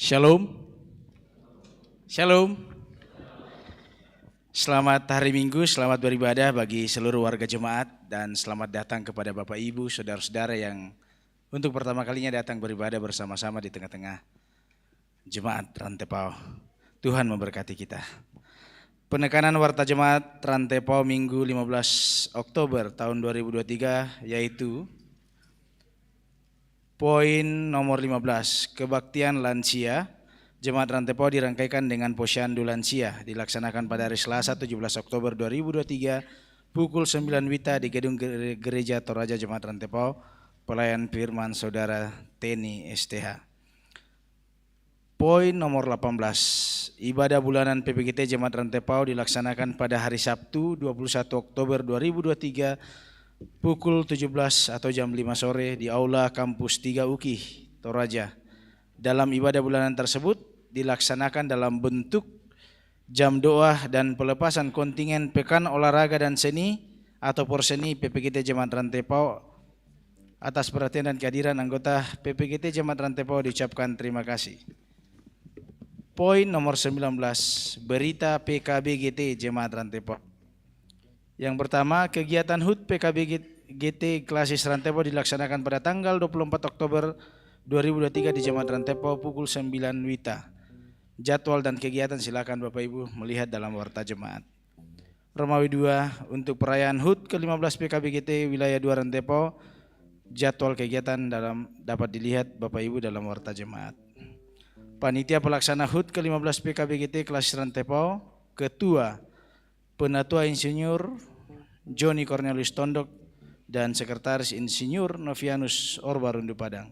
Shalom. Shalom. Selamat hari Minggu, selamat beribadah bagi seluruh warga jemaat dan selamat datang kepada Bapak Ibu, saudara-saudara yang untuk pertama kalinya datang beribadah bersama-sama di tengah-tengah jemaat Rantepau. Tuhan memberkati kita. Penekanan Warta Jemaat Rantepau Minggu 15 Oktober tahun 2023 yaitu poin nomor 15, kebaktian lansia. Jemaat Rantepau dirangkaikan dengan posyandu lansia, dilaksanakan pada hari Selasa 17 Oktober 2023 pukul 9 WITA di gedung Gereja Toraja Jemaat Rantepau, pelayan firman Saudara Teni STH. Poin nomor 18, ibadah bulanan PPGT Jemaat Rantepau dilaksanakan pada hari Sabtu 21 Oktober 2023 pukul 17 atau jam 5 sore di Aula Kampus 3 UKI Toraja. Dalam ibadah bulanan tersebut dilaksanakan dalam bentuk jam doa dan pelepasan kontingen Pekan Olahraga dan Seni atau Porseni PPGT Jemaat Rantepau. Atas perhatian dan kehadiran anggota PPGT Jemaat Rantepau diucapkan terima kasih. Poin nomor 19, berita PKBGT Jemaat Rantepau. Yang pertama, kegiatan HUT PKBGT Klasis Rantepau dilaksanakan pada tanggal 24 Oktober 2023 di Jemaat Rantepau pukul 9 WITA. Jadwal dan kegiatan silakan Bapak Ibu melihat dalam Warta Jemaat. Romawi 2, untuk perayaan HUT ke-15 PKBGT wilayah 2 Rantepau, jadwal kegiatan dapat dilihat Bapak Ibu dalam Warta Jemaat. Panitia pelaksana HUT ke-15 PKBGT Klasis Rantepau, Ketua Penatua Insinyur Joni Cornelius Tondok dan Sekretaris Insinyur Novianus Orbarundu Padang.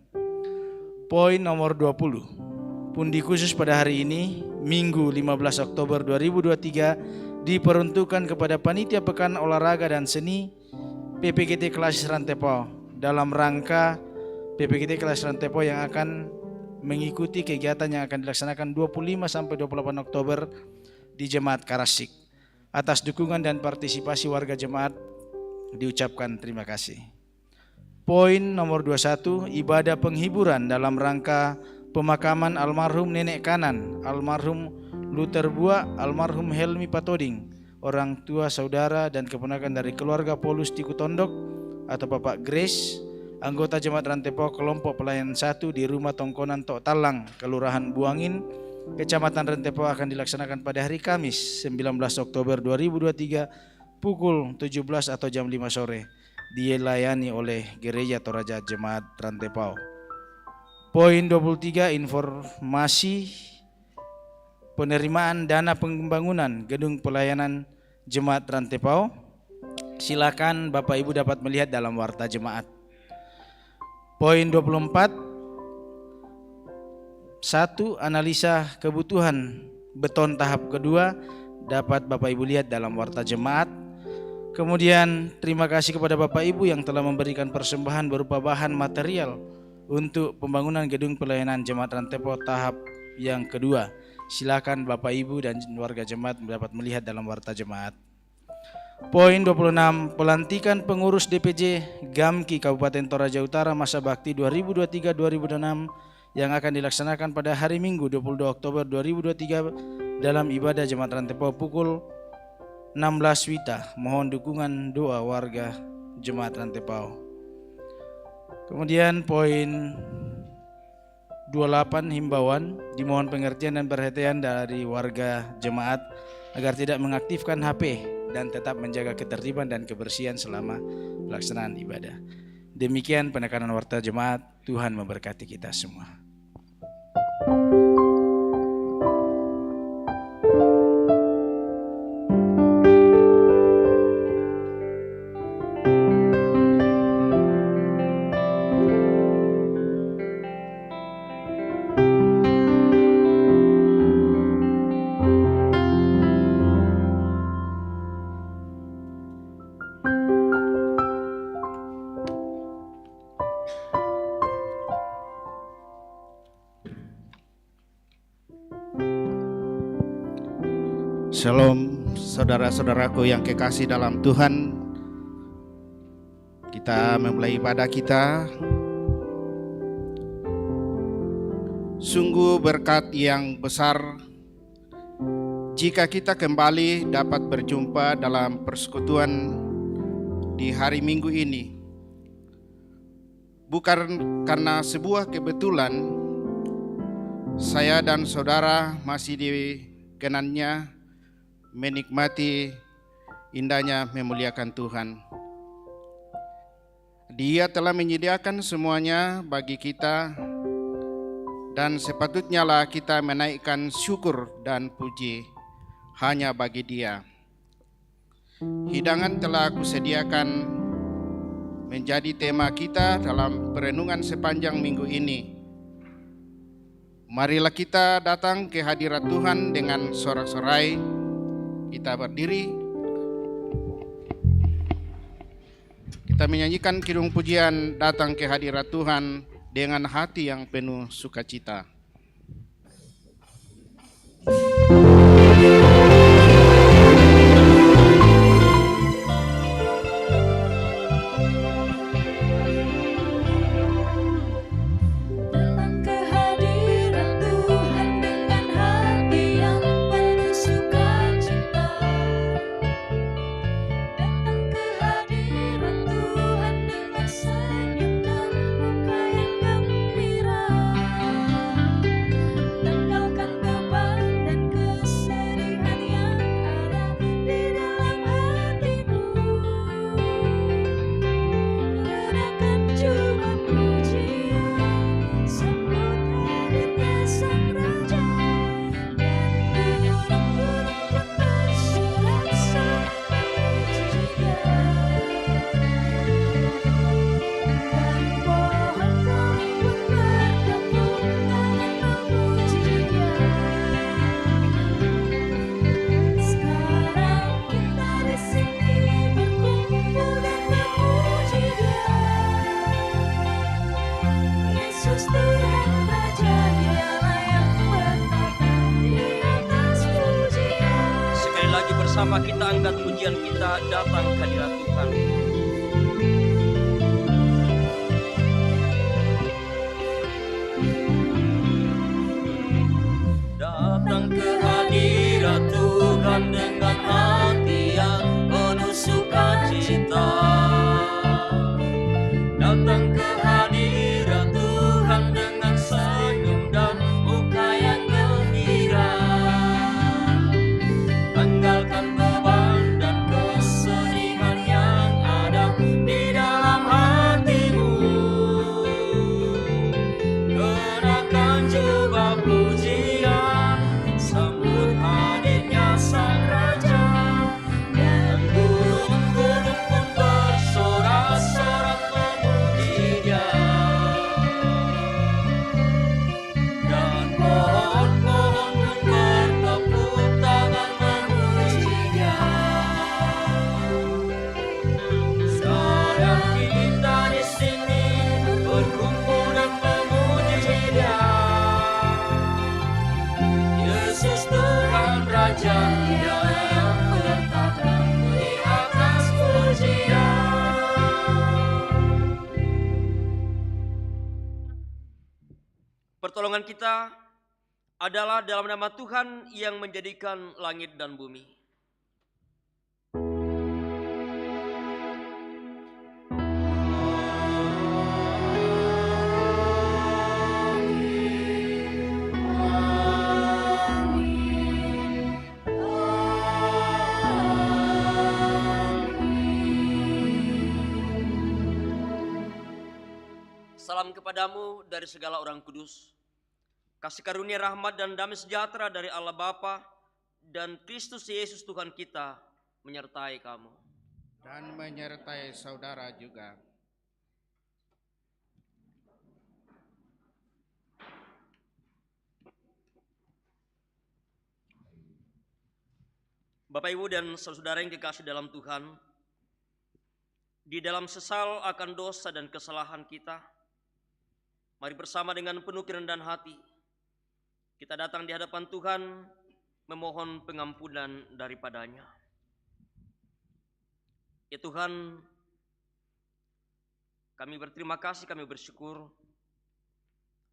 Poin nomor 20, pundi khusus pada hari ini Minggu 15 Oktober 2023 diperuntukkan kepada Panitia Pekan Olahraga dan Seni PPGT Klasis Rantepau dalam rangka PPGT Klasis Rantepau yang akan mengikuti kegiatan yang akan dilaksanakan 25 sampai 28 Oktober di Jemaat Karasik. Atas dukungan dan partisipasi warga jemaat diucapkan terima kasih. Poin nomor 21, ibadah penghiburan dalam rangka pemakaman almarhum nenek kanan, almarhum Luther Bua, almarhum Helmi Patoding, orang tua saudara dan keponakan dari keluarga Paulus Tiku Tondok atau Bapak Grace, anggota Jemaat Rantepau kelompok pelayanan 1 di Rumah Tongkonan Tok Talang, Kelurahan Buangin, Kecamatan Rantepau akan dilaksanakan pada hari Kamis 19 Oktober 2023 pukul 17 atau jam 5 sore, dilayani oleh Gereja Toraja Jemaat Rantepau. Poin 23, informasi penerimaan dana pembangunan gedung pelayanan Jemaat Rantepau. Silakan Bapak Ibu dapat melihat dalam Warta Jemaat. Poin 24, 1, analisa kebutuhan beton tahap kedua dapat Bapak Ibu lihat dalam Warta Jemaat. Kemudian terima kasih kepada Bapak Ibu yang telah memberikan persembahan berupa bahan material untuk pembangunan gedung pelayanan Jemaat Rantepau tahap yang kedua. Silakan Bapak Ibu dan warga jemaat dapat melihat dalam Warta Jemaat. Poin 26, pelantikan pengurus DPJ Gamki Kabupaten Toraja Utara masa bakti 2023-2026 yang akan dilaksanakan pada hari Minggu 22 Oktober 2023 dalam ibadah Jemaat Rantepau pukul 16 WITA. Mohon dukungan doa warga Jemaat Rantepau. Kemudian poin 28, himbauan, dimohon pengertian dan perhatian dari warga jemaat agar tidak mengaktifkan HP dan tetap menjaga ketertiban dan kebersihan selama pelaksanaan ibadah. Demikian penekanan Warta Jemaat. Tuhan memberkati kita semua. Shalom saudara-saudaraku yang kekasih dalam Tuhan. Kita memulai ibadah kita Sungguh berkat yang besar jika kita kembali dapat berjumpa dalam persekutuan di hari Minggu ini. Bukan karena sebuah kebetulan saya dan saudara masih dikenannya menikmati indahnya memuliakan Tuhan. Dia telah menyediakan semuanya bagi kita, dan sepatutnya lah kita menaikkan syukur dan puji hanya bagi Dia. Hidangan telah aku sediakan menjadi tema kita dalam perenungan sepanjang minggu ini. Marilah kita datang ke hadirat Tuhan dengan sorak-sorai. Kita berdiri. Kita menyanyikan kidung pujian datang ke hadirat Tuhan dengan hati yang penuh sukacita. Bersama kita angkat pujian kita datang ke hadirat Tuhan. Datang ke hadirat Tuhan dengan hati yang penuh sukacita. Datang ke hadirat Tuhan dengan senyum dan muka yang gembira. Tanggalkan beban dan kesedihan yang ada di dalam hatimu. Kenakan jubah pujian, sambut hadirnya Sang Raja. Dan gunung-gunung pun bersorak-sorak memuji Dia. Dan pohon-pohon pun bertepuk tangan memuji Dia. Sekarang kita di sini berkumpul dan memuji Dia. Yesus Tuhan Raja, Dia yang bertata di atas pujian. Pertolongan kita adalah dalam nama Tuhan yang menjadikan langit dan bumi. Salam kepadamu dari segala orang kudus. Kasih karunia rahmat dan damai sejahtera dari Allah Bapa dan Kristus Yesus Tuhan kita menyertai kamu. Dan menyertai saudara juga. Bapak Ibu dan saudara yang dikasih dalam Tuhan, di dalam sesal akan dosa dan kesalahan kita, mari bersama dengan penuh kerendahan hati, kita datang di hadapan Tuhan memohon pengampunan daripadanya. Ya Tuhan, kami berterima kasih, kami bersyukur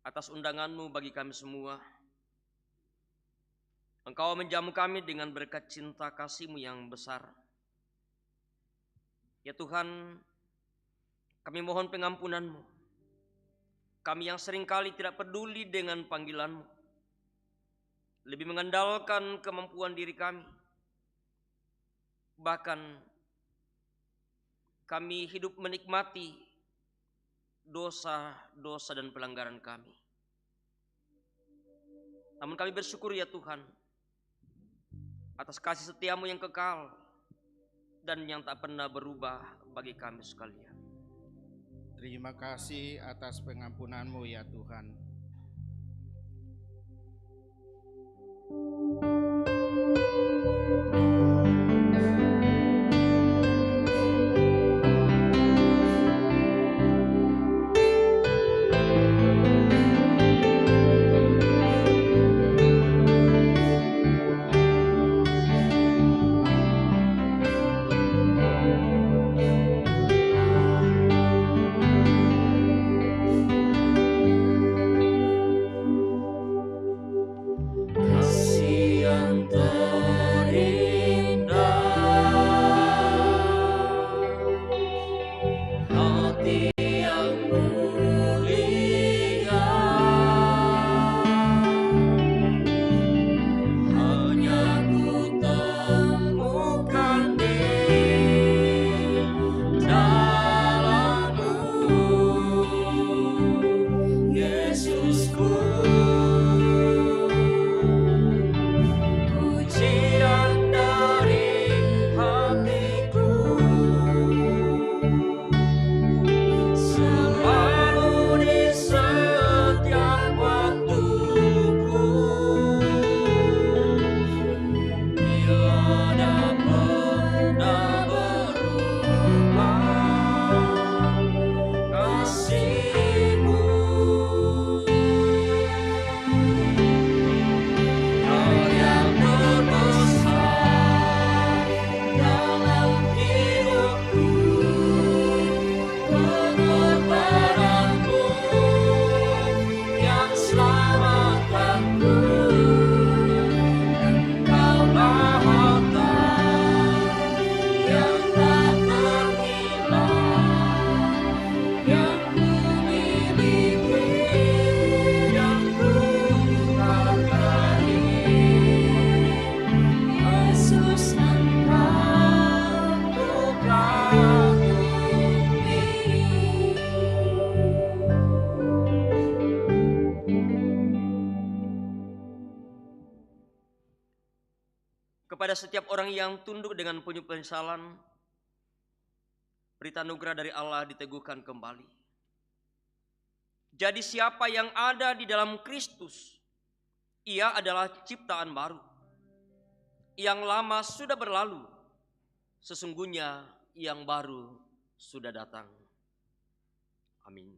atas undangan-Mu bagi kami semua. Engkau menjamu kami dengan berkat cinta kasih-Mu yang besar. Ya Tuhan, kami mohon pengampunan-Mu. Kami yang seringkali tidak peduli dengan panggilan-Mu, lebih mengandalkan kemampuan diri kami. Bahkan kami hidup menikmati dosa-dosa dan pelanggaran kami. Namun kami bersyukur ya Tuhan atas kasih setia-Mu yang kekal dan yang tak pernah berubah bagi kami sekalian. Terima kasih atas pengampunan-Mu ya Tuhan. Kepada setiap orang yang tunduk dengan penuh penyesalan, berita anugerah dari Allah diteguhkan kembali. Jadi siapa yang ada di dalam Kristus, ia adalah ciptaan baru. Yang lama sudah berlalu, sesungguhnya yang baru sudah datang. Amin.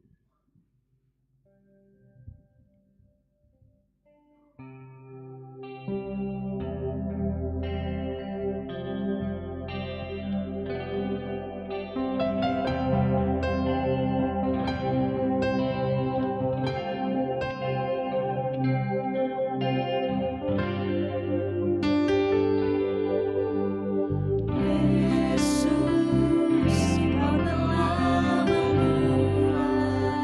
Yesus, Kau telah mengulang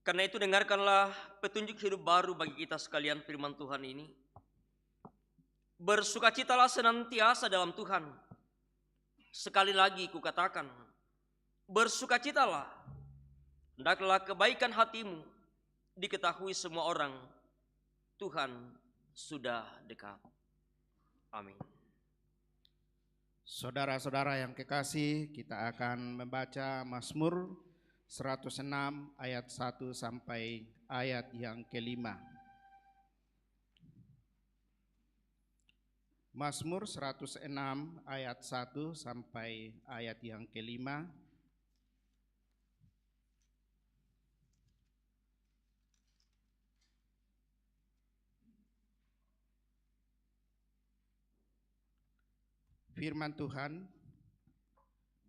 Karena itu dengarkanlah petunjuk hidup baru bagi kita sekalian firman Tuhan ini. Bersukacitalah senantiasa dalam Tuhan. Sekali lagi kukatakan, bersukacitalah. Hendaklah kebaikan hatimu diketahui semua orang. Tuhan sudah dekat. Amin. Saudara-saudara yang kekasih, kita akan membaca Mazmur 106 ayat 1 sampai ayat yang kelima. Mazmur 106 ayat 1 sampai ayat yang kelima. Firman Tuhan,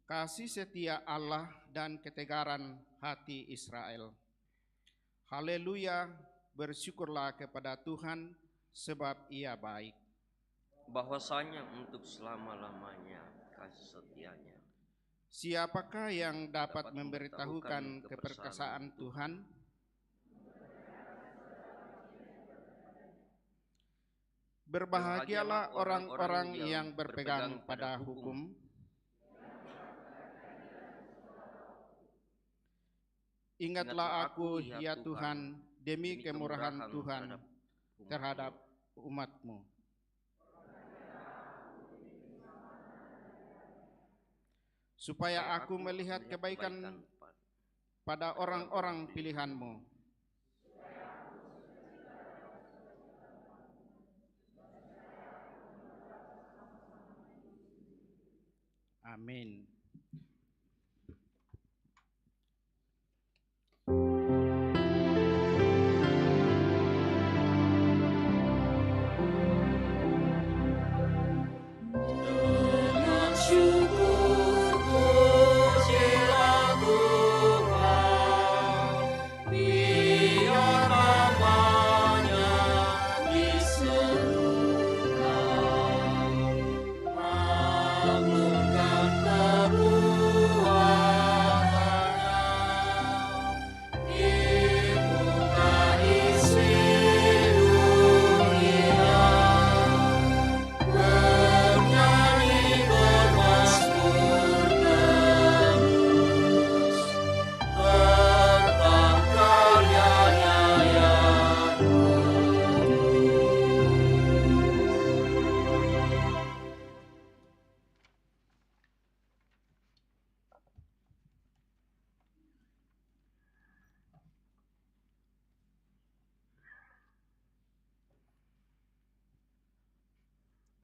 kasih setia Allah dan ketegaran hati Israel. Haleluya, bersyukurlah kepada Tuhan sebab Ia baik. Bahwasanya untuk selama-lamanya kasih setianya. Siapakah yang dapat memberitahukan keperkasaan Tuhan? Berbahagialah orang-orang yang berpegang pada hukum. Ingatlah aku, ya Tuhan, demi kemurahan Tuhan terhadap umat-Mu. Supaya aku melihat kebaikan pada orang-orang pilihan-Mu. Amin.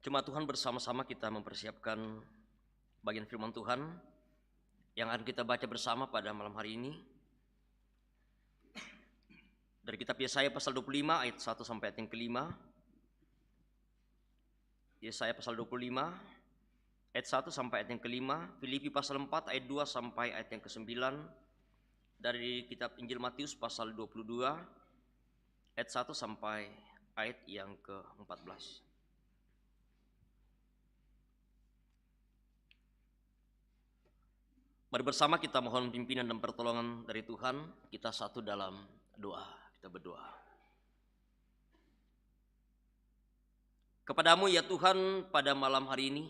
Jemaat Tuhan, bersama-sama kita mempersiapkan bagian firman Tuhan yang akan kita baca bersama pada malam hari ini. Dari kitab Yesaya pasal 25 ayat 1 sampai ayat yang kelima. Yesaya pasal 25 ayat 1 sampai ayat yang kelima. Filipi pasal 4 ayat 2 sampai ayat yang ke-9. Dari kitab Injil Matius pasal 22 ayat 1 sampai ayat yang ke-14. Mari bersama kita mohon pimpinan dan pertolongan dari Tuhan. Kita satu dalam doa. Kita berdoa. Kepadamu ya Tuhan pada malam hari ini,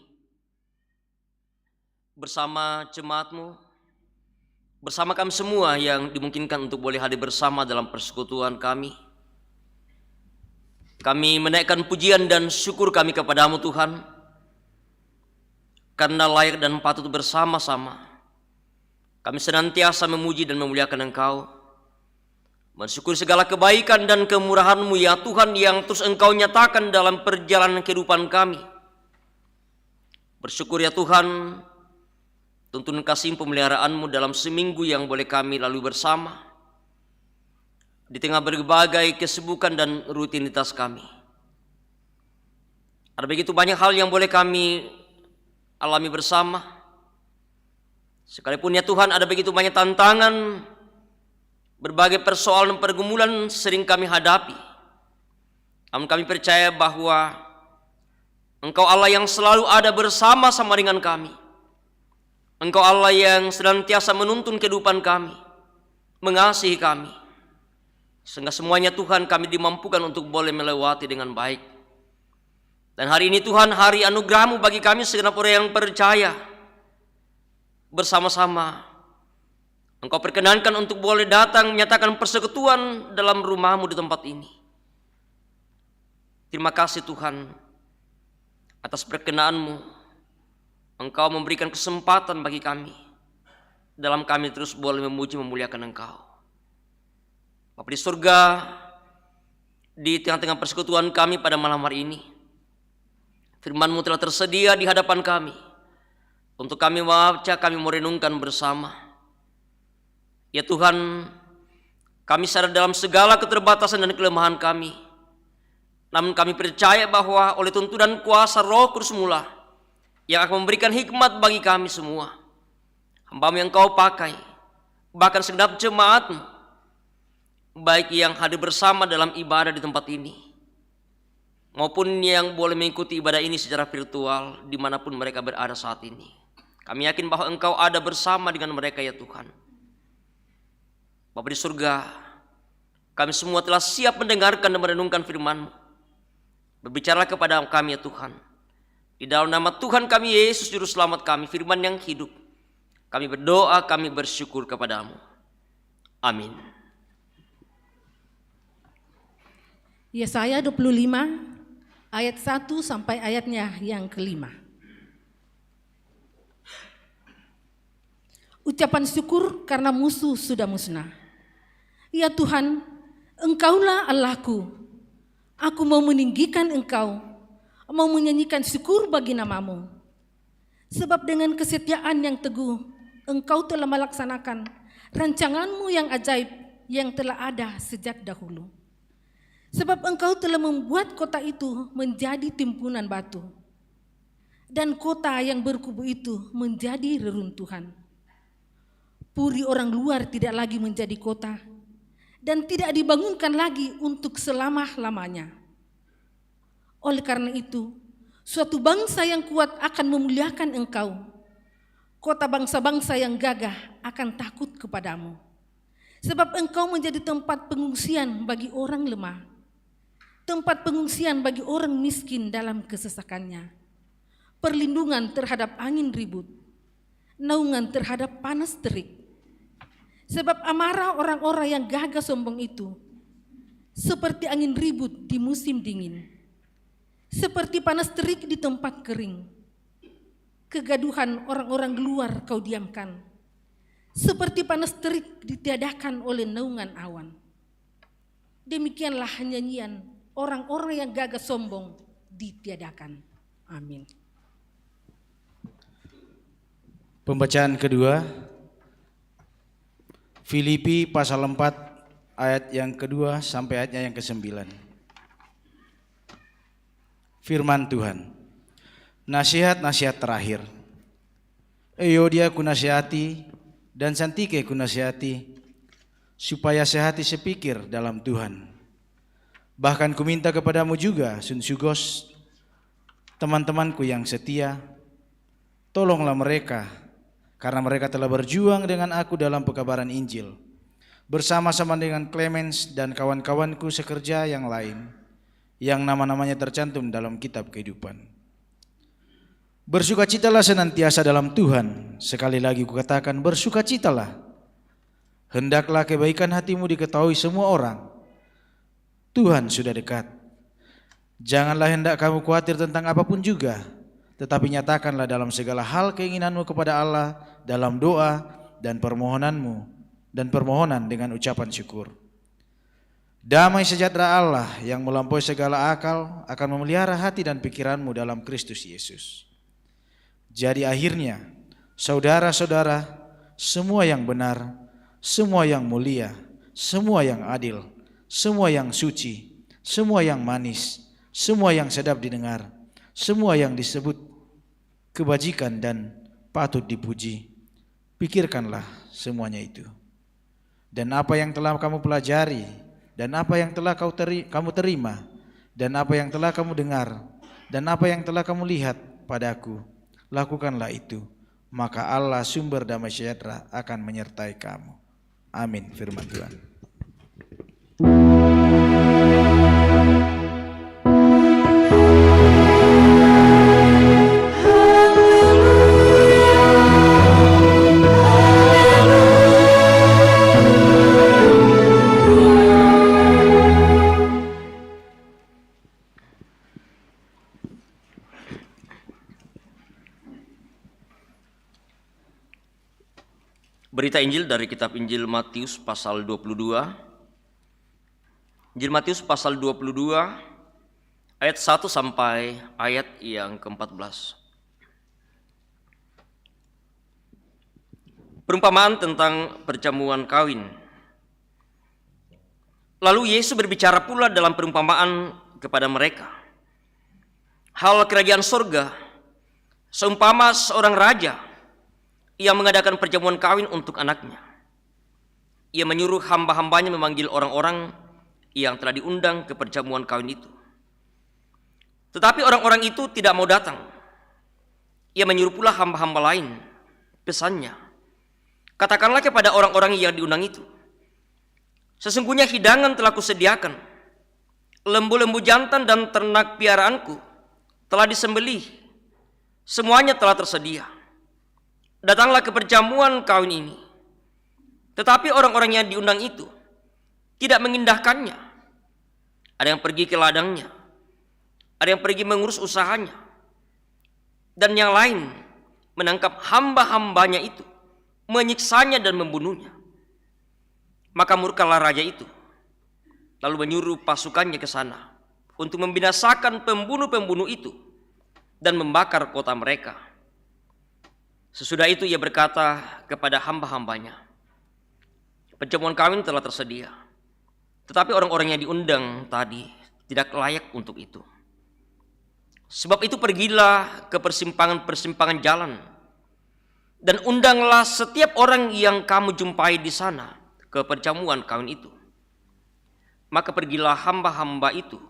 bersama jemaat-Mu, bersama kami semua yang dimungkinkan untuk boleh hadir bersama dalam persekutuan kami. Kami menaikkan pujian dan syukur kami kepadamu Tuhan, karena layak dan patut bersama-sama kami senantiasa memuji dan memuliakan Engkau, mensyukur segala kebaikan dan kemurahan-Mu ya Tuhan yang terus Engkau nyatakan dalam perjalanan kehidupan kami. Bersyukur ya Tuhan, tuntun kasih pemeliharaan-Mu dalam seminggu yang boleh kami lalui bersama, di tengah berbagai kesibukan dan rutinitas kami. Ada begitu banyak hal yang boleh kami alami bersama. Sekalipun ya Tuhan ada begitu banyak tantangan, berbagai persoalan dan pergumulan sering kami hadapi. Namun kami percaya bahwa Engkau Allah yang selalu ada bersama-sama dengan kami. Engkau Allah yang senantiasa menuntun kehidupan kami, mengasihi kami, Sehingga semuanya Tuhan kami dimampukan untuk boleh melewati dengan baik. Dan hari ini Tuhan, hari anugerah-Mu bagi kami segenap orang yang percaya. Bersama-sama Engkau perkenankan untuk boleh datang menyatakan persekutuan dalam rumah-Mu di tempat ini. Terima kasih Tuhan atas perkenan-Mu. Engkau memberikan kesempatan bagi kami dalam kami terus boleh memuji memuliakan Engkau. Bapa di surga, di tengah-tengah persekutuan kami pada malam hari ini, firman-Mu telah tersedia di hadapan kami untuk kami membaca, kami merenungkan bersama. Ya Tuhan, kami sadar dalam segala keterbatasan dan kelemahan kami, namun kami percaya bahwa oleh tuntunan kuasa Roh Kudus mula yang akan memberikan hikmat bagi kami semua, hamba-Mu yang Kau pakai, bahkan segenap jemaat-Mu, baik yang hadir bersama dalam ibadah di tempat ini, maupun yang boleh mengikuti ibadah ini secara virtual dimanapun mereka berada saat ini. Kami yakin bahwa Engkau ada bersama dengan mereka ya Tuhan. Bapa di surga, kami semua telah siap mendengarkan dan merenungkan firman-Mu. Berbicaralah kepada kami ya Tuhan. Di dalam nama Tuhan kami Yesus Juru Selamat kami, firman yang hidup, kami berdoa, kami bersyukur kepada-Mu. Amin. Yesaya 25 ayat 1 sampai ayatnya yang kelima. Ucapan syukur karena musuh sudah musnah. Ya Tuhan, Engkaulah Allahku. Aku mau meninggikan Engkau, mau menyanyikan syukur bagi nama-Mu. Sebab dengan kesetiaan yang teguh, Engkau telah melaksanakan rancangan-Mu yang ajaib yang telah ada sejak dahulu. Sebab Engkau telah membuat kota itu menjadi timbunan batu, dan kota yang berkubu itu menjadi reruntuhan. Puri orang luar tidak lagi menjadi kota, dan tidak dibangunkan lagi untuk selama-lamanya. Oleh karena itu, suatu bangsa yang kuat akan memuliakan Engkau. Kota bangsa-bangsa yang gagah akan takut kepadamu. Sebab Engkau menjadi tempat pengungsian bagi orang lemah, tempat pengungsian bagi orang miskin dalam kesesakannya, perlindungan terhadap angin ribut, naungan terhadap panas terik. Sebab amarah orang-orang yang gagah sombong itu seperti angin ribut di musim dingin, seperti panas terik di tempat kering. Kegaduhan orang-orang luar Kau diamkan, seperti panas terik ditiadakan oleh naungan awan. Demikianlah nyanyian orang-orang yang gagah sombong ditiadakan. Amin. Pembacaan kedua, Filipi pasal 4 ayat yang kedua sampai ayatnya yang ke-9. Firman Tuhan. Nasihat-nasihat terakhir. Euodia ku nasihati dan Santike ku nasihati, supaya sehati sepikir dalam Tuhan. Bahkan ku minta kepadamu juga, Sunsigos, teman-temanku yang setia, tolonglah mereka, karena mereka telah berjuang dengan aku dalam pekabaran Injil, bersama-sama dengan Clemens dan kawan-kawanku sekerja yang lain, yang nama-namanya tercantum dalam kitab kehidupan. Bersukacitalah senantiasa dalam Tuhan. Sekali lagi kukatakan, bersukacitalah. Hendaklah kebaikan hatimu diketahui semua orang. Tuhan sudah dekat. Janganlah hendak kamu khawatir tentang apapun juga, tetapi nyatakanlah dalam segala hal keinginanmu kepada Allah dalam doa dan permohonan dengan ucapan syukur. Damai sejahtera Allah yang melampaui segala akal akan memelihara hati dan pikiranmu dalam Kristus Yesus. Jadi akhirnya, saudara-saudara, semua yang benar, semua yang mulia, semua yang adil, semua yang suci, semua yang manis, semua yang sedap didengar, semua yang disebut kebajikan dan patut dipuji, pikirkanlah semuanya itu. Dan apa yang telah kamu pelajari, dan apa yang telah kamu terima, dan apa yang telah kamu dengar, dan apa yang telah kamu lihat padaku, lakukanlah itu, maka Allah sumber damai sejahtera akan menyertai kamu. Amin. Firman Tuhan. Berita Injil dari kitab Injil Matius pasal 22. Injil Matius pasal 22 ayat 1 sampai ayat yang ke-14. Perumpamaan tentang perjamuan kawin. Lalu Yesus berbicara pula dalam perumpamaan kepada mereka. Hal kerajaan sorga seumpama seorang raja yang mengadakan perjamuan kawin untuk anaknya. Ia menyuruh hamba-hambanya memanggil orang-orang yang telah diundang ke perjamuan kawin itu. Tetapi orang-orang itu tidak mau datang. Ia menyuruh pula hamba-hamba lain. Pesannya, katakanlah kepada orang-orang yang diundang itu, sesungguhnya hidangan telah kusediakan. Lembu-lembu jantan dan ternak piaraanku telah disembelih. Semuanya telah tersedia. Datanglah ke perjamuan kawin ini. Tetapi orang-orang yang diundang itu tidak mengindahkannya. Ada yang pergi ke ladangnya, ada yang pergi mengurus usahanya, dan yang lain menangkap hamba-hambanya itu, menyiksanya dan membunuhnya. Maka murkalah raja itu, lalu menyuruh pasukannya ke sana untuk membinasakan pembunuh-pembunuh itu dan membakar kota mereka. Sesudah itu ia berkata kepada hamba-hambanya, perjamuan kawin telah tersedia, tetapi orang-orang yang diundang tadi tidak layak untuk itu. Sebab itu pergilah ke persimpangan-persimpangan jalan dan undanglah setiap orang yang kamu jumpai di sana ke perjamuan kawin itu. Maka pergilah hamba-hamba itu,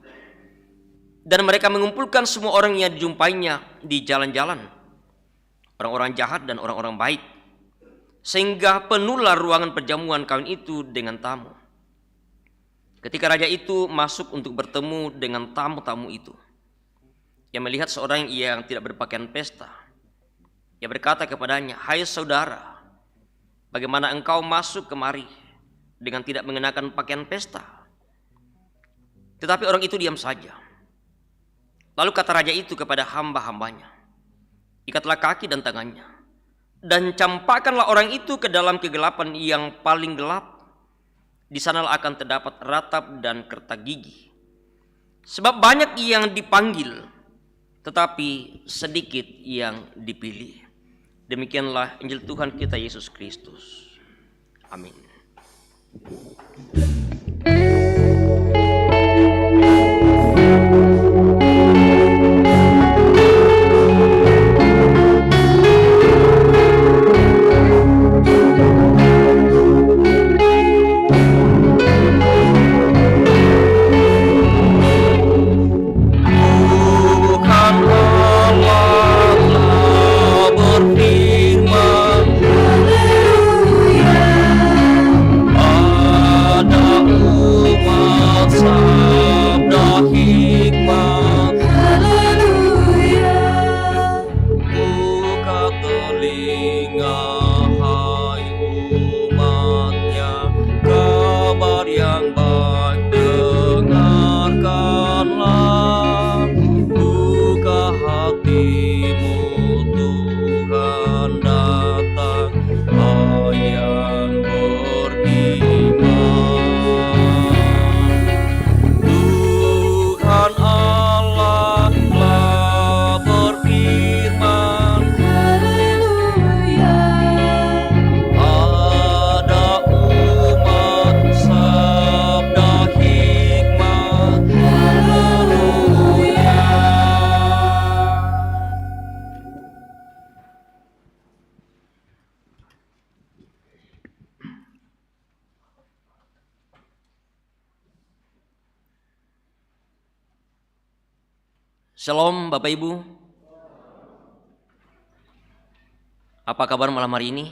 dan mereka mengumpulkan semua orang yang dijumpainya di jalan-jalan, orang-orang jahat dan orang-orang baik, sehingga penuhlah ruangan perjamuan kawin itu dengan tamu. Ketika raja itu masuk untuk bertemu dengan tamu-tamu itu, ia melihat seorang yang tidak berpakaian pesta. Ia berkata kepadanya, hai saudara, bagaimana engkau masuk kemari dengan tidak mengenakan pakaian pesta? Tetapi orang itu diam saja. Lalu kata raja itu kepada hamba-hambanya, ikatlah kaki dan tangannya, dan campakkanlah orang itu ke dalam kegelapan yang paling gelap. Di sanalah akan terdapat ratap dan kertak gigi. Sebab banyak yang dipanggil, tetapi sedikit yang dipilih. Demikianlah Injil Tuhan kita Yesus Kristus. Amin. Shalom Bapak Ibu. Apa kabar malam hari ini?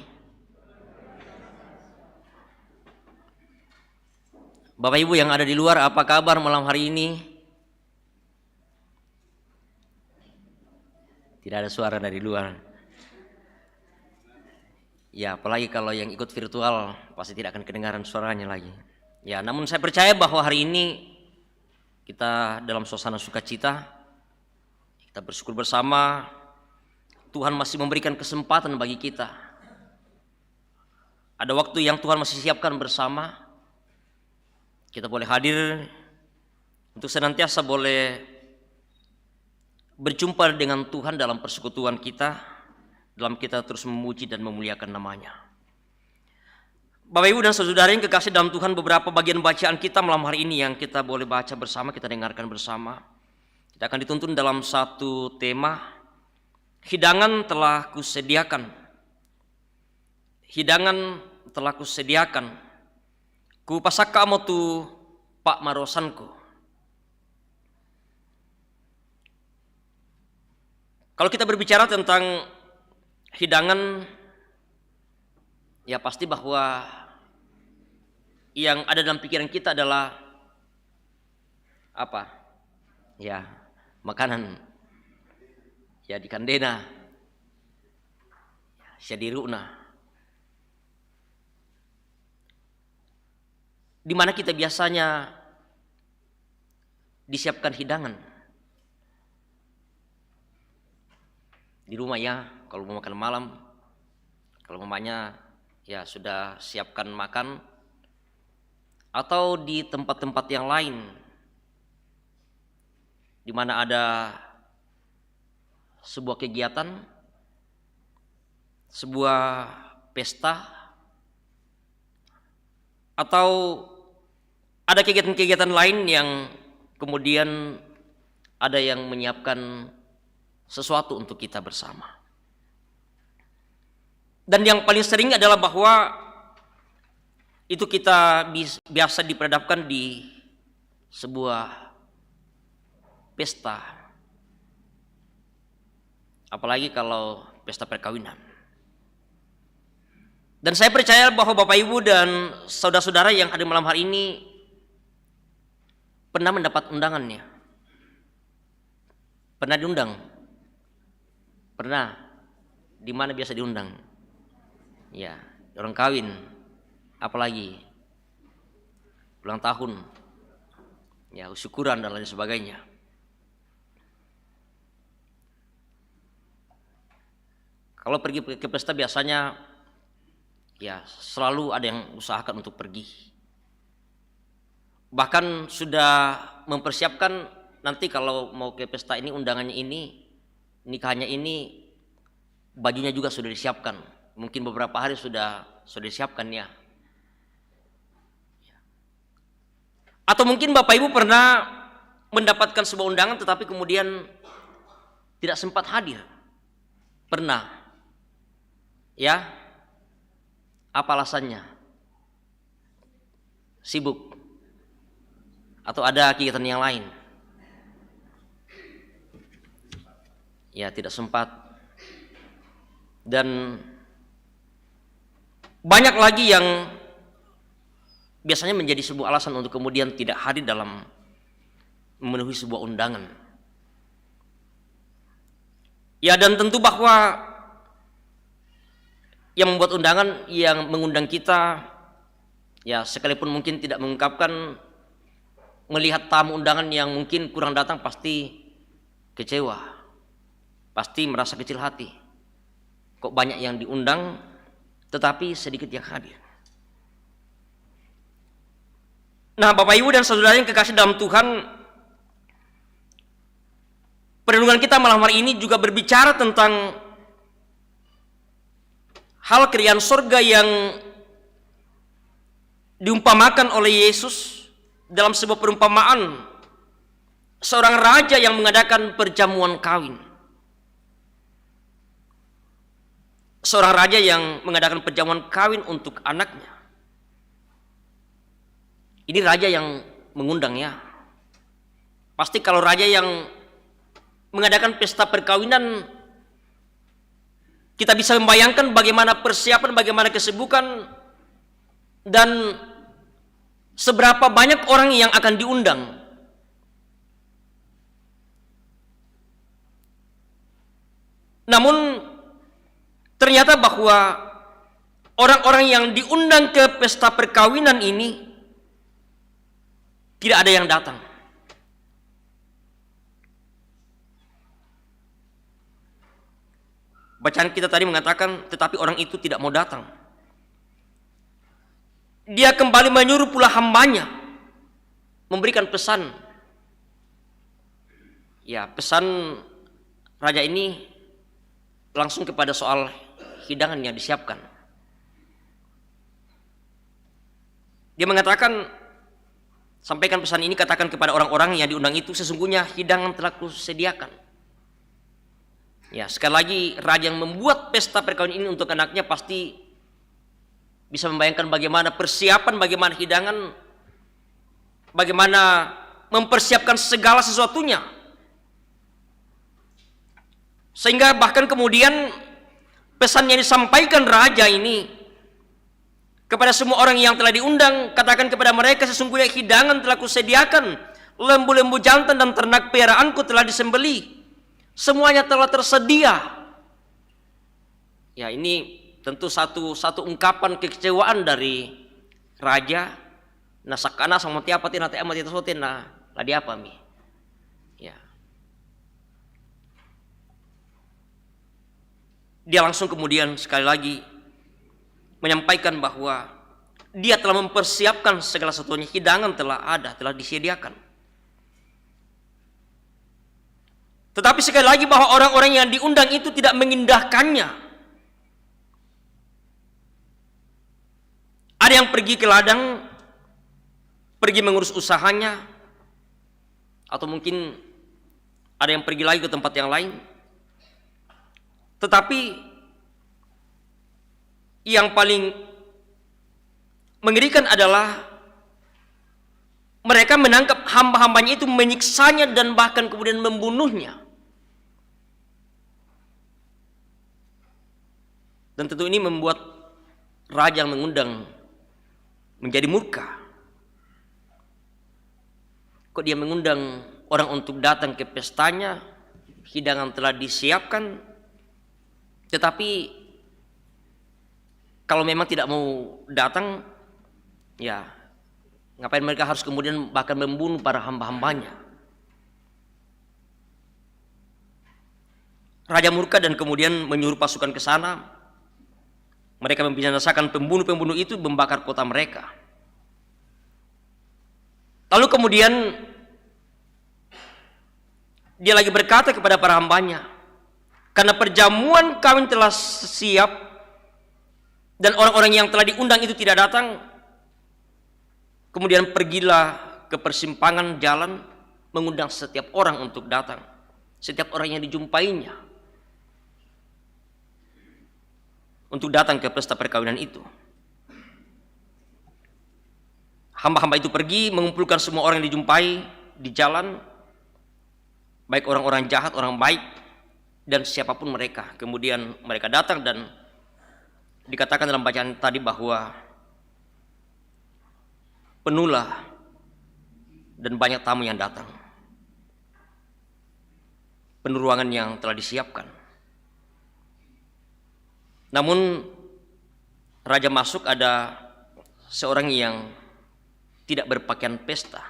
Bapak Ibu yang ada di luar, apa kabar malam hari ini? Tidak ada suara dari luar. Ya, apalagi kalau yang ikut virtual pasti tidak akan kedengaran suaranya lagi. Ya, namun saya percaya bahwa hari ini kita dalam suasana sukacita. Kita bersyukur bersama, Tuhan masih memberikan kesempatan bagi kita ada waktu yang Tuhan masih siapkan bersama. Kita boleh hadir untuk senantiasa boleh berjumpa dengan Tuhan dalam persekutuan kita, dalam kita terus memuji dan memuliakan namanya. Bapak Ibu dan saudara yang kekasih dalam Tuhan, beberapa bagian bacaan kita malam hari ini yang kita boleh baca bersama, kita dengarkan bersama. Kita akan dituntun dalam satu tema, hidangan telah kusediakan. Hidangan telah kusediakan, ku pasaka motu pak marosanku. Kalau kita berbicara tentang hidangan, ya pasti bahwa yang ada dalam pikiran kita adalah apa? Ya, makanan. Ya di kandena. Ya di runa. Di mana kita biasanya disiapkan hidangan. Di rumah ya, kalau mau makan malam, kalau mamanya ya sudah siapkan makan, atau di tempat-tempat yang lain di mana ada sebuah kegiatan, sebuah pesta, atau ada kegiatan-kegiatan lain yang kemudian ada yang menyiapkan sesuatu untuk kita bersama. Dan yang paling sering adalah bahwa itu kita biasa diperhadapkan di sebuah pesta. Apalagi kalau pesta perkawinan. Dan saya percaya bahwa Bapak Ibu dan saudara-saudara yang hadir malam hari ini pernah mendapat undangannya. Pernah diundang? Pernah. Di mana biasa diundang? Ya, orang kawin. Apalagi ulang tahun, ya syukuran dan lain sebagainya. Kalau pergi ke pesta biasanya ya selalu ada yang usahakan untuk pergi. Bahkan sudah mempersiapkan nanti kalau mau ke pesta ini, undangannya ini, nikahnya ini, bajunya juga sudah disiapkan. Mungkin beberapa hari sudah disiapkan ya. Atau mungkin Bapak Ibu pernah mendapatkan sebuah undangan tetapi kemudian tidak sempat hadir. Pernah. Ya. Apa alasannya? Sibuk. Atau ada kegiatan yang lain? Ya, tidak sempat. Dan banyak lagi yang biasanya menjadi sebuah alasan untuk kemudian tidak hadir dalam memenuhi sebuah undangan. Ya, dan tentu bahwa yang membuat undangan, yang mengundang kita, ya sekalipun mungkin tidak mengungkapkan, melihat tamu undangan yang mungkin kurang datang pasti kecewa, pasti merasa kecil hati. Kok banyak yang diundang tetapi sedikit yang hadir. Nah, Bapak Ibu dan saudara yang kekasih dalam Tuhan, perenungan kita malam hari ini juga berbicara tentang hal kerajaan surga yang diumpamakan oleh Yesus dalam sebuah perumpamaan seorang raja yang mengadakan perjamuan kawin. Seorang raja yang mengadakan perjamuan kawin untuk anaknya. Ini raja yang mengundang ya. Pasti kalau raja yang mengadakan pesta perkawinan, kita bisa membayangkan bagaimana persiapan, bagaimana kesibukan, dan seberapa banyak orang yang akan diundang. Namun ternyata bahwa orang-orang yang diundang ke pesta perkawinan ini tidak ada yang datang. Bacaan kita tadi mengatakan, tetapi orang itu tidak mau datang. dia kembali menyuruh pula hambanya memberikan pesan. Ya, pesan raja ini langsung kepada soal hidangan yang disiapkan. Dia mengatakan, sampaikan pesan ini, katakan kepada orang-orang yang diundang itu, sesungguhnya hidangan telah kusediakan. Ya, sekali lagi, raja yang membuat pesta perkawinan ini untuk anaknya pasti bisa membayangkan bagaimana persiapan, bagaimana hidangan, bagaimana mempersiapkan segala sesuatunya. Sehingga bahkan kemudian pesan yang disampaikan raja ini kepada semua orang yang telah diundang, katakan kepada mereka, sesungguhnya hidangan telah kusediakan, lembu-lembu jantan dan ternak peliharaanku telah disembelih, semuanya telah tersedia. Ya, ini tentu satu ungkapan kekecewaan dari raja. Nah, sakana sama tiapa tina te amat itu sotin nah ladi apa mi. Ya. Dia langsung kemudian sekali lagi menyampaikan bahwa dia telah mempersiapkan segala sesuatunya, hidangan telah ada, telah disediakan. Tetapi sekali lagi bahwa orang-orang yang diundang itu tidak mengindahkannya. Ada yang pergi ke ladang, pergi mengurus usahanya, atau mungkin ada yang pergi lagi ke tempat yang lain. Tetapi yang paling mengerikan adalah mereka menangkap hamba-hambanya itu, menyiksanya dan bahkan kemudian membunuhnya. Dan tentu ini membuat raja yang mengundang menjadi murka. Kok dia mengundang orang untuk datang ke pestanya, hidangan telah disiapkan, tetapi kalau memang tidak mau datang, ya ngapain mereka harus kemudian bahkan membunuh para hamba-hambanya. Raja murka dan kemudian menyuruh pasukan ke sana. Mereka membinasakan pembunuh-pembunuh itu, membakar kota mereka. Lalu kemudian dia lagi berkata kepada para hambanya, karena perjamuan kawin telah siap dan orang-orang yang telah diundang itu tidak datang, kemudian pergilah ke persimpangan jalan, mengundang setiap orang untuk datang, setiap orang yang dijumpainya untuk datang ke pesta perkawinan itu. Hamba-hamba itu pergi mengumpulkan semua orang yang dijumpai di jalan, baik orang-orang jahat, orang baik, dan siapapun mereka. Kemudian mereka datang dan dikatakan dalam bacaan tadi bahwa penuhlah dan banyak tamu yang datang. Penuh ruangan yang telah disiapkan. Namun raja masuk, ada seorang yang tidak berpakaian pesta.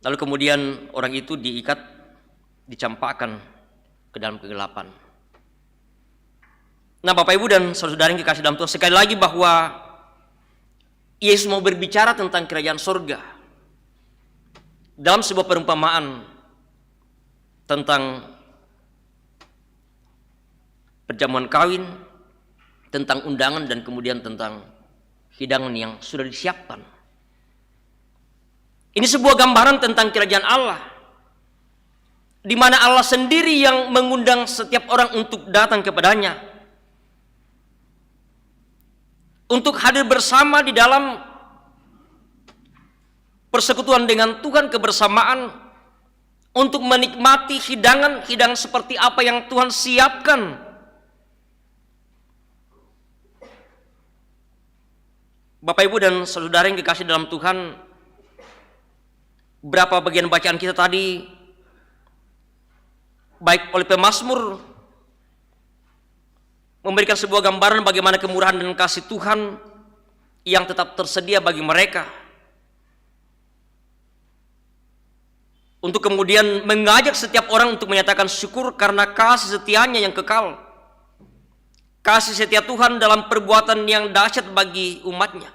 Lalu kemudian orang itu diikat, dicampakkan ke dalam kegelapan. Nah, Bapak Ibu dan saudara-saudara yang dikasih dalam Tuhan, sekali lagi bahwa Yesus mau berbicara tentang kerajaan surga dalam sebuah perumpamaan tentang perjamuan kawin, tentang undangan, dan kemudian tentang hidangan yang sudah disiapkan. Ini sebuah gambaran tentang kerajaan Allah, di mana Allah sendiri yang mengundang setiap orang untuk datang kepadanya, untuk hadir bersama di dalam persekutuan dengan Tuhan, kebersamaan, untuk menikmati hidangan seperti apa yang Tuhan siapkan. Bapak Ibu dan saudara yang dikasih dalam Tuhan, berapa bagian bacaan kita tadi, baik oleh pemazmur, memberikan sebuah gambaran bagaimana kemurahan dan kasih Tuhan yang tetap tersedia bagi mereka, untuk kemudian mengajak setiap orang untuk menyatakan syukur karena kasih setianya yang kekal, kasih setia Tuhan dalam perbuatan yang dahsyat bagi umatnya.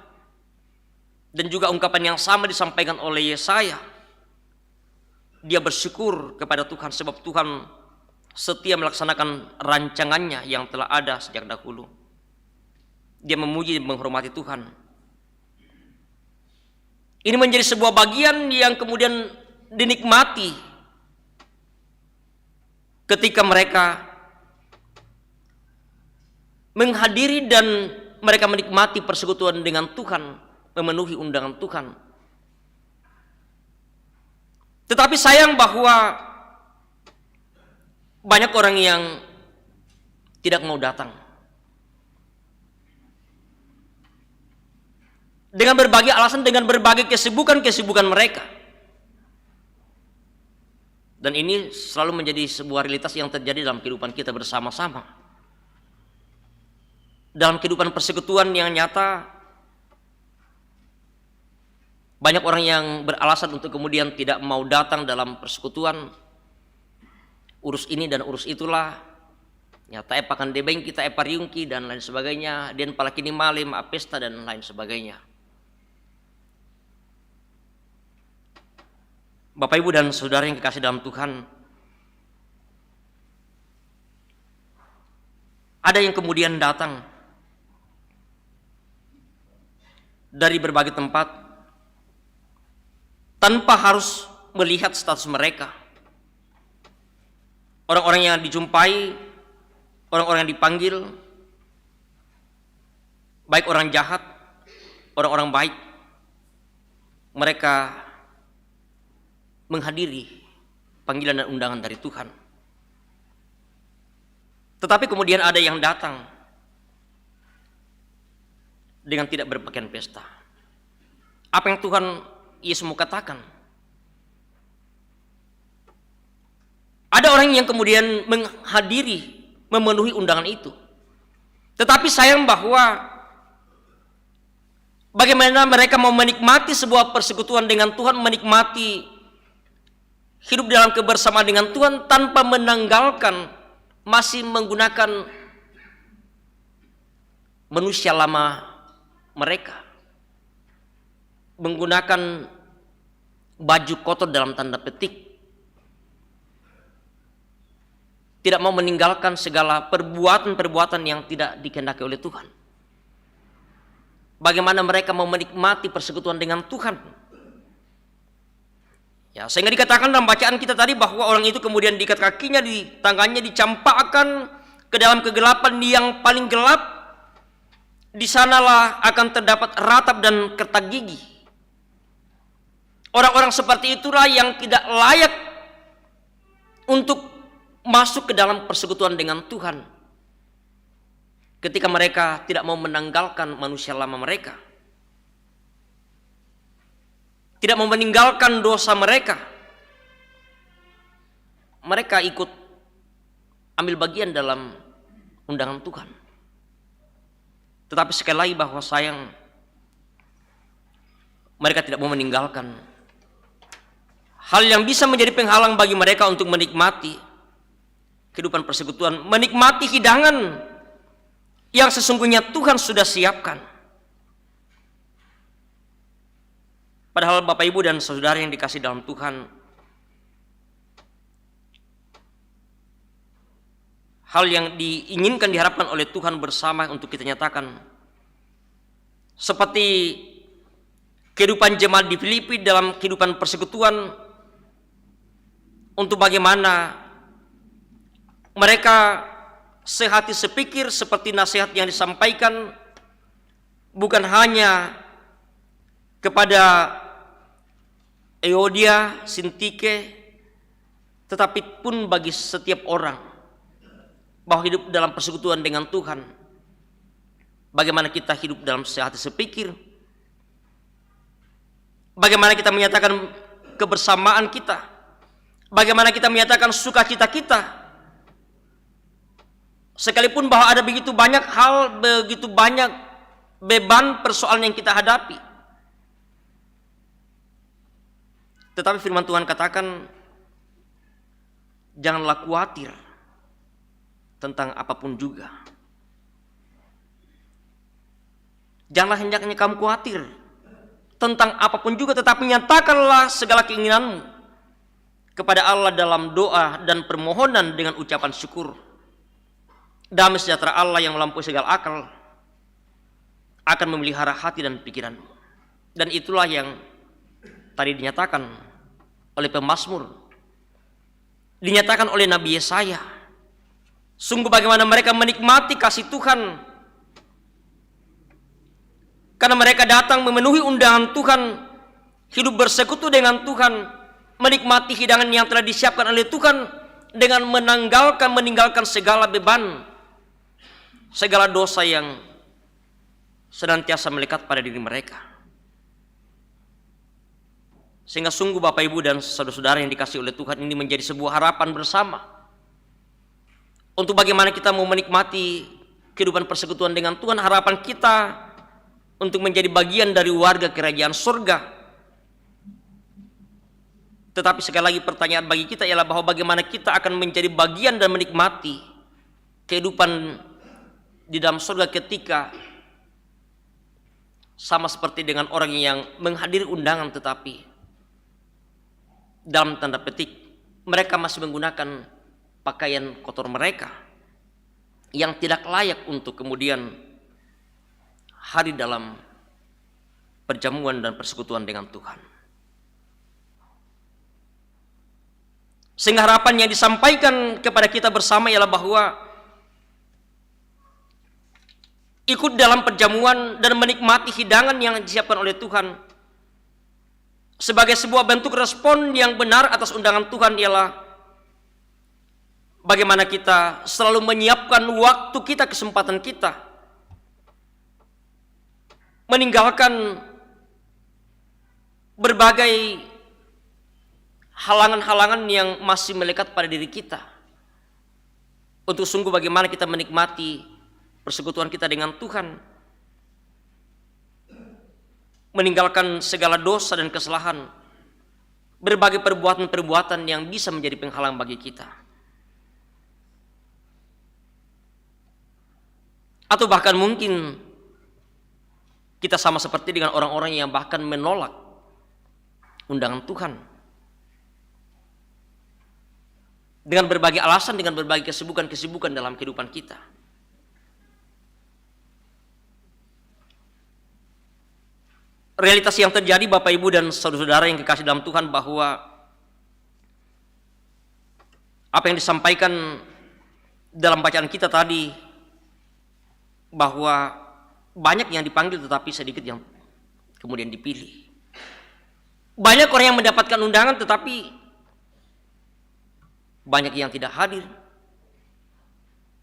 Dan juga ungkapan yang sama disampaikan oleh Yesaya. Dia bersyukur kepada Tuhan sebab Tuhan setia melaksanakan rancangannya yang telah ada sejak dahulu. Dia memuji dan menghormati Tuhan. Ini menjadi sebuah bagian yang kemudian dinikmati ketika mereka menghadiri dan mereka menikmati persekutuan dengan Tuhan, memenuhi undangan Tuhan. Tetapi sayang bahwa banyak orang yang tidak mau datang. Dengan berbagai alasan, dengan berbagai kesibukan mereka. Dan ini selalu menjadi sebuah realitas yang terjadi dalam kehidupan kita bersama-sama. Dalam kehidupan persekutuan yang nyata, banyak orang yang beralasan untuk kemudian tidak mau datang dalam persekutuan. Urus ini dan urus itulah. Nyata epakan debeng kita epariungki dan lain sebagainya. Dan palakini malim, apesta dan lain sebagainya. Bapak, Ibu, dan Saudara yang kekasih dalam Tuhan, ada yang kemudian datang dari berbagai tempat tanpa harus melihat status mereka. Orang-orang yang dijumpai, orang-orang yang dipanggil, baik orang jahat, orang-orang baik, mereka menghadiri panggilan dan undangan dari Tuhan. Tetapi kemudian ada yang datang dengan tidak berpakaian pesta. Apa yang Tuhan Yesus mau katakan? Ada orang yang kemudian menghadiri, memenuhi undangan itu. Tetapi sayang bahwa bagaimana mereka mau menikmati sebuah persekutuan dengan Tuhan, menikmati hidup dalam kebersamaan dengan Tuhan tanpa menanggalkan, masih menggunakan manusia lama mereka, menggunakan baju kotor dalam tanda petik, tidak mau meninggalkan segala perbuatan-perbuatan yang tidak dikehendaki oleh Tuhan. Bagaimana mereka mau menikmati persekutuan dengan Tuhan? Ya, sehingga dikatakan dalam bacaan kita tadi bahwa orang itu kemudian diikat kakinya, di tangannya dicampakkan ke dalam kegelapan yang paling gelap. Di sanalah akan terdapat ratap dan kertak gigi. Orang-orang seperti itulah yang tidak layak untuk masuk ke dalam persekutuan dengan Tuhan. Ketika mereka tidak mau menanggalkan manusia lama mereka, tidak mau meninggalkan dosa mereka, mereka ikut ambil bagian dalam undangan Tuhan. Tetapi sekali lagi bahwa sayang, mereka tidak mau meninggalkan hal yang bisa menjadi penghalang bagi mereka untuk menikmati kehidupan persekutuan, menikmati hidangan yang sesungguhnya Tuhan sudah siapkan. Padahal Bapak, Ibu, dan Saudara yang dikasih dalam Tuhan, hal yang diinginkan, diharapkan oleh Tuhan bersama untuk kita nyatakan, seperti kehidupan jemaat di Filipi dalam kehidupan persekutuan, untuk bagaimana mereka sehati sepikir seperti nasihat yang disampaikan bukan hanya kepada Euodia, Sintike, tetapi pun bagi setiap orang, bahwa hidup dalam persekutuan dengan Tuhan, bagaimana kita hidup dalam sehati sepikir, bagaimana kita menyatakan kebersamaan kita, bagaimana kita menyatakan sukacita kita, sekalipun bahwa ada begitu banyak hal, begitu banyak beban persoalan yang kita hadapi. Tetapi firman Tuhan katakan, janganlah khawatir tentang apapun juga. Janganlah hendaknya kamu khawatir tentang apapun juga, tetapi nyatakanlah segala keinginanmu kepada Allah dalam doa dan permohonan dengan ucapan syukur. Damai sejahtera Allah yang melampaui segala akal akan memelihara hati dan pikiranmu. Dan itulah yang tadi dinyatakan oleh pemazmur, dinyatakan oleh Nabi Yesaya. Sungguh bagaimana mereka menikmati kasih Tuhan, karena mereka datang memenuhi undangan Tuhan, hidup bersekutu dengan Tuhan, menikmati hidangan yang telah disiapkan oleh Tuhan dengan meninggalkan segala beban, segala dosa yang senantiasa melekat pada diri mereka. Sehingga sungguh Bapak Ibu dan saudara-saudara yang dikasihi oleh Tuhan, ini menjadi sebuah harapan bersama untuk bagaimana kita mau menikmati kehidupan persekutuan dengan Tuhan. Harapan kita untuk menjadi bagian dari warga kerajaan surga. Tetapi sekali lagi pertanyaan bagi kita ialah bahwa bagaimana kita akan menjadi bagian dan menikmati kehidupan di dalam surga ketika sama seperti dengan orang yang menghadiri undangan, tetapi dalam tanda petik mereka masih menggunakan pakaian kotor mereka yang tidak layak untuk kemudian hari dalam perjamuan dan persekutuan dengan Tuhan. Sehingga harapan yang disampaikan kepada kita bersama ialah bahwa ikut dalam perjamuan dan menikmati hidangan yang disiapkan oleh Tuhan sebagai sebuah bentuk respon yang benar atas undangan Tuhan ialah bagaimana kita selalu menyiapkan waktu kita, kesempatan kita, meninggalkan berbagai halangan-halangan yang masih melekat pada diri kita, untuk sungguh bagaimana kita menikmati persekutuan kita dengan Tuhan, meninggalkan segala dosa dan kesalahan, berbagai perbuatan-perbuatan yang bisa menjadi penghalang bagi kita. Atau bahkan mungkin kita sama seperti dengan orang-orang yang bahkan menolak undangan Tuhan dengan berbagai alasan, dengan berbagai kesibukan-kesibukan dalam kehidupan kita. Realitas yang terjadi Bapak Ibu dan saudara-saudara yang kekasih dalam Tuhan, bahwa apa yang disampaikan dalam bacaan kita tadi, bahwa banyak yang dipanggil tetapi sedikit yang kemudian dipilih. Banyak orang yang mendapatkan undangan tetapi banyak yang tidak hadir.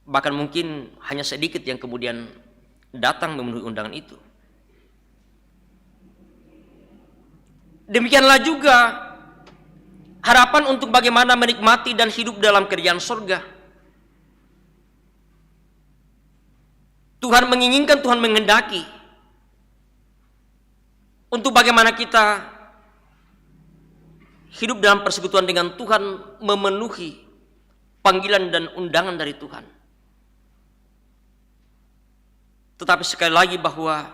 Bahkan mungkin hanya sedikit yang kemudian datang memenuhi undangan itu. Demikianlah juga harapan untuk bagaimana menikmati dan hidup dalam kerajaan surga. Tuhan menginginkan, Tuhan menghendaki untuk bagaimana kita hidup dalam persekutuan dengan Tuhan, memenuhi panggilan dan undangan dari Tuhan. Tetapi sekali lagi bahwa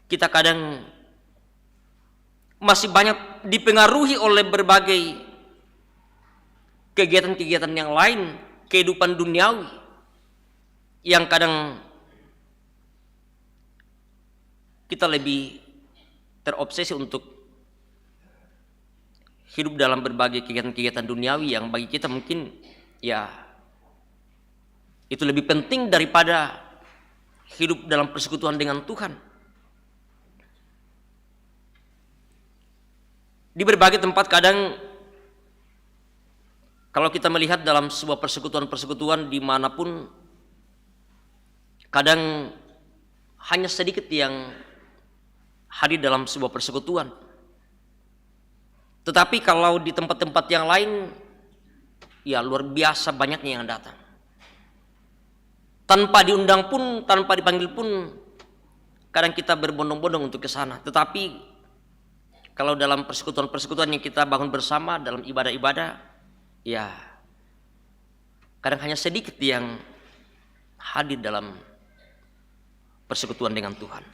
kita kadang masih banyak dipengaruhi oleh berbagai kegiatan-kegiatan yang lain, kehidupan duniawi, yang kadang kita lebih terobsesi untuk hidup dalam berbagai kegiatan-kegiatan duniawi yang bagi kita mungkin ya itu lebih penting daripada hidup dalam persekutuan dengan Tuhan. Di berbagai tempat kadang kalau kita melihat dalam sebuah persekutuan-persekutuan dimanapun, kadang hanya sedikit yang hadir dalam sebuah persekutuan. Tetapi kalau di tempat-tempat yang lain, ya luar biasa banyaknya yang datang. Tanpa diundang pun, tanpa dipanggil pun, kadang kita berbondong-bondong untuk ke sana. Tetapi kalau dalam persekutuan-persekutuan yang kita bangun bersama, dalam ibadah-ibadah, ya kadang hanya sedikit yang hadir dalam persekutuan dengan Tuhan.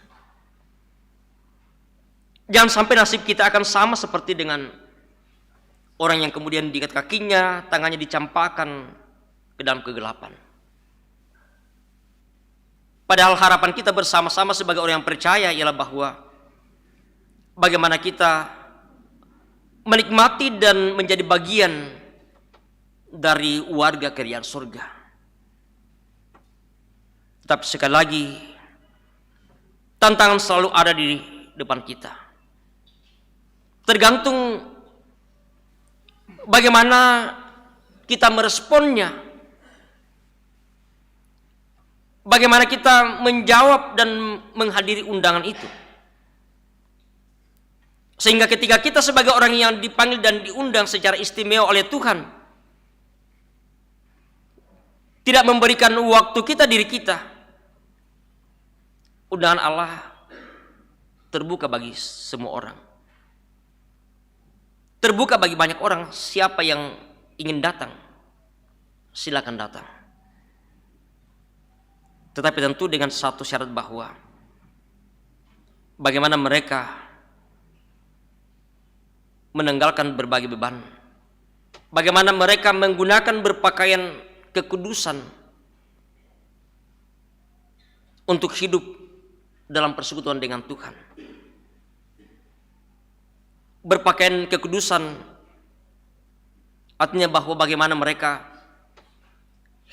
Jangan sampai nasib kita akan sama seperti dengan orang yang kemudian diikat kakinya, tangannya dicampakkan ke dalam kegelapan. Padahal harapan kita bersama-sama sebagai orang yang percaya ialah bahwa bagaimana kita menikmati dan menjadi bagian dari warga kerajaan surga. Tapi sekali lagi, tantangan selalu ada di depan kita. Tergantung bagaimana kita meresponnya, bagaimana kita menjawab dan menghadiri undangan itu. Sehingga ketika kita sebagai orang yang dipanggil dan diundang secara istimewa oleh Tuhan, tidak memberikan waktu kita diri kita, undangan Allah terbuka bagi semua orang. Terbuka bagi banyak orang. Siapa yang ingin datang, silakan datang. Tetapi tentu dengan satu syarat, bahwa bagaimana mereka menanggalkan berbagai beban, bagaimana mereka menggunakan berpakaian kekudusan untuk hidup dalam persekutuan dengan Tuhan. Berpakaian kekudusan artinya bahwa bagaimana mereka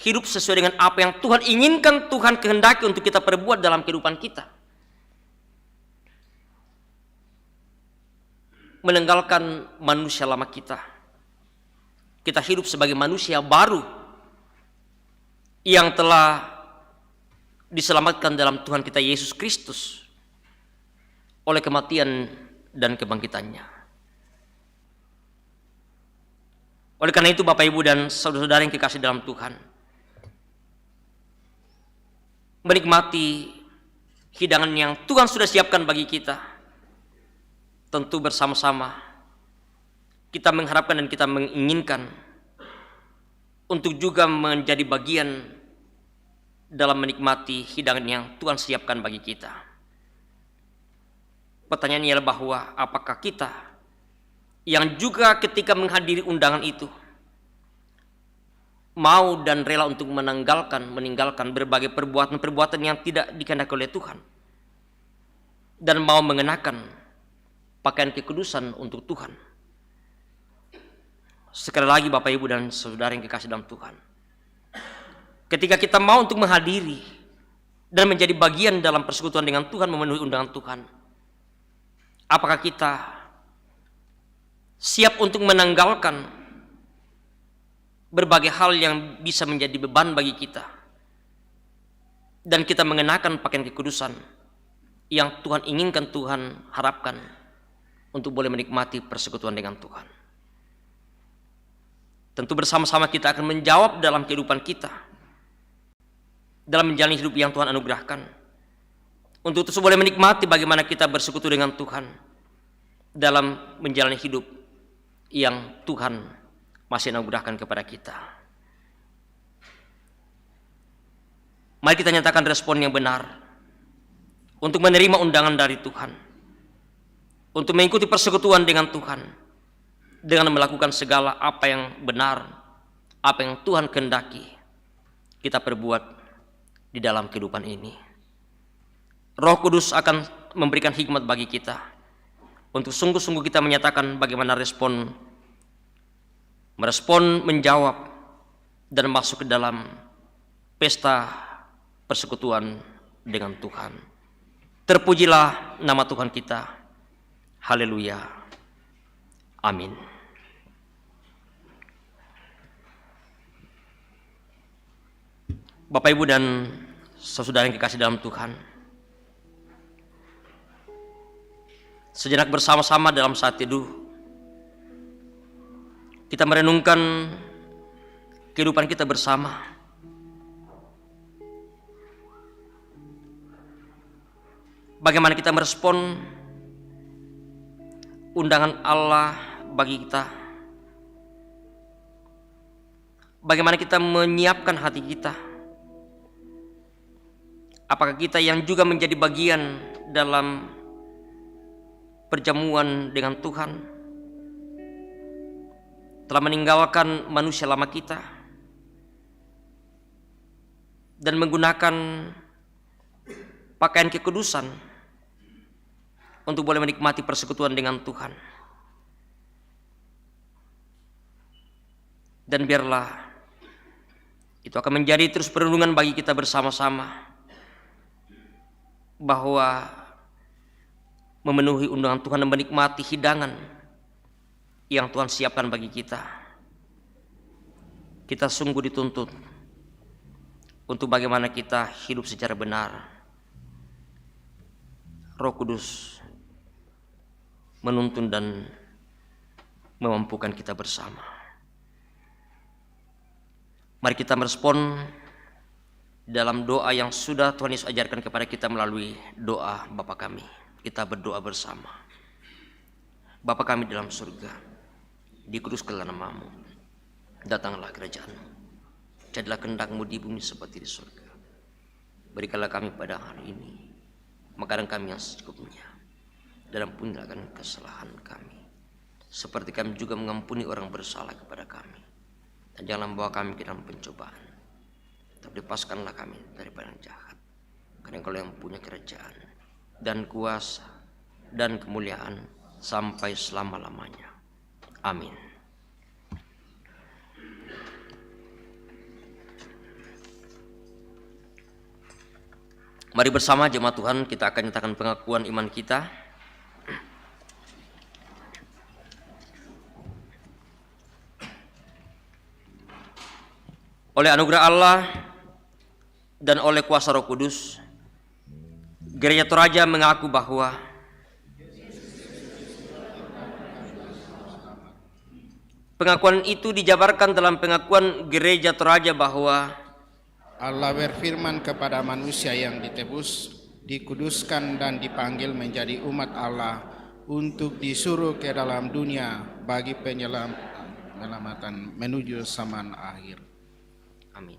hidup sesuai dengan apa yang Tuhan inginkan, Tuhan kehendaki untuk kita perbuat dalam kehidupan kita. Meninggalkan manusia lama kita. Kita hidup sebagai manusia baru yang telah diselamatkan dalam Tuhan kita Yesus Kristus oleh kematian dan kebangkitannya. Oleh karena itu Bapak Ibu dan saudara-saudara yang kekasih dalam Tuhan, menikmati hidangan yang Tuhan sudah siapkan bagi kita, tentu bersama-sama kita mengharapkan dan kita menginginkan untuk juga menjadi bagian dalam menikmati hidangan yang Tuhan siapkan bagi kita. Pertanyaannya adalah bahwa apakah kita yang juga ketika menghadiri undangan itu mau dan rela untuk meninggalkan berbagai perbuatan yang tidak dikehendaki oleh Tuhan, dan mau mengenakan pakaian kekudusan untuk Tuhan. Sekali lagi Bapak Ibu dan saudara yang kekasih dalam Tuhan, ketika kita mau untuk menghadiri dan menjadi bagian dalam persekutuan dengan Tuhan, memenuhi undangan Tuhan, apakah kita siap untuk menanggalkan berbagai hal yang bisa menjadi beban bagi kita, dan kita mengenakan pakaian kekudusan yang Tuhan inginkan, Tuhan harapkan untuk boleh menikmati persekutuan dengan Tuhan. Tentu bersama-sama kita akan menjawab dalam kehidupan kita, dalam menjalani hidup yang Tuhan anugerahkan, untuk terus boleh menikmati bagaimana kita bersekutu dengan Tuhan dalam menjalani hidup yang Tuhan masih anugerahkan kepada kita. Mari kita nyatakan respon yang benar untuk menerima undangan dari Tuhan, untuk mengikuti persekutuan dengan Tuhan, dengan melakukan segala apa yang benar, apa yang Tuhan kehendaki kita perbuat di dalam kehidupan ini. Roh Kudus akan memberikan hikmat bagi kita untuk sungguh-sungguh kita menyatakan bagaimana merespon, menjawab, dan masuk ke dalam pesta persekutuan dengan Tuhan. Terpujilah nama Tuhan kita. Haleluya. Amin. Bapak Ibu dan saudara yang kekasih dalam Tuhan, sejenak bersama-sama dalam saat teduh kita merenungkan kehidupan kita bersama. Bagaimana kita merespon undangan Allah bagi kita, bagaimana kita menyiapkan hati kita apakah kita yang juga menjadi bagian dalam perjamuan dengan Tuhan telah meninggalkan manusia lama kita dan menggunakan pakaian kekudusan untuk boleh menikmati persekutuan dengan Tuhan. Dan biarlah itu akan menjadi terus perlindungan bagi kita bersama-sama, bahwa memenuhi undangan Tuhan dan menikmati hidangan yang Tuhan siapkan bagi kita, kita sungguh dituntut untuk bagaimana kita hidup secara benar. Roh Kudus menuntun dan memampukan kita bersama. Mari kita merespon dalam doa yang sudah Tuhan Yesus ajarkan kepada kita melalui doa Bapa kami. Kita berdoa bersama. Bapa kami dalam surga, dikuduskanlah nama-Mu, datanglah kerajaan-Mu, jadilah kehendak-Mu di bumi seperti di surga. Berikanlah kami pada hari ini makanan kami yang secukupnya, dan ampunilah kesalahan kami, seperti kami juga mengampuni orang bersalah kepada kami. Dan janganlah membawa kami ke dalam pencobaan, tapi lepaskanlah kami daripada yang jahat. Karena Engkau yang punya kerajaan dan kuasa dan kemuliaan sampai selama-lamanya. Amin. Mari bersama jemaat Tuhan kita akan nyatakan pengakuan iman kita. Oleh anugerah Allah dan oleh kuasa Roh Kudus, Gereja Toraja mengaku bahwa pengakuan itu dijabarkan dalam pengakuan Gereja Toraja bahwa Allah berfirman kepada manusia yang ditebus, dikuduskan dan dipanggil menjadi umat Allah untuk disuruh ke dalam dunia bagi penyelamatan menuju zaman akhir. Amin.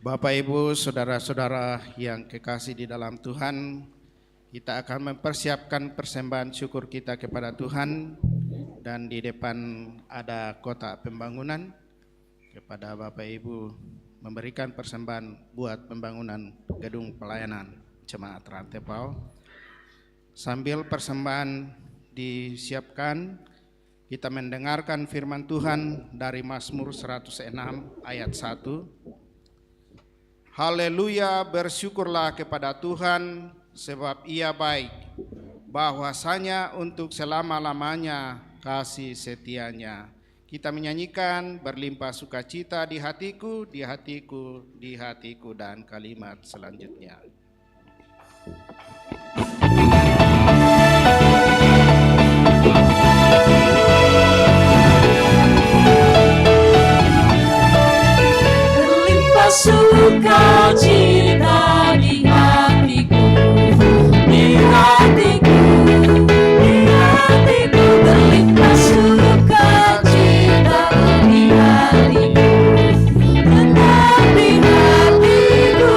Bapak, Ibu, saudara-saudara yang kekasih di dalam Tuhan, kita akan mempersiapkan persembahan syukur kita kepada Tuhan, dan di depan ada kotak pembangunan. kepada Bapak Ibu memberikan persembahan buat pembangunan gedung pelayanan Jemaat Rantepao. Sambil persembahan disiapkan, kita mendengarkan firman Tuhan dari Mazmur 106 ayat 1. Haleluya, bersyukurlah kepada Tuhan sebab Ia baik, bahwasanya untuk selama-lamanya kasih setianya. Kita menyanyikan berlimpah sukacita di hatiku, di hatiku, di hatiku, dan kalimat selanjutnya. Berlimpah sukacita di hatiku, di hatiku, di hatiku, berlimpah sukacita di hatiku, tetap di hatiku,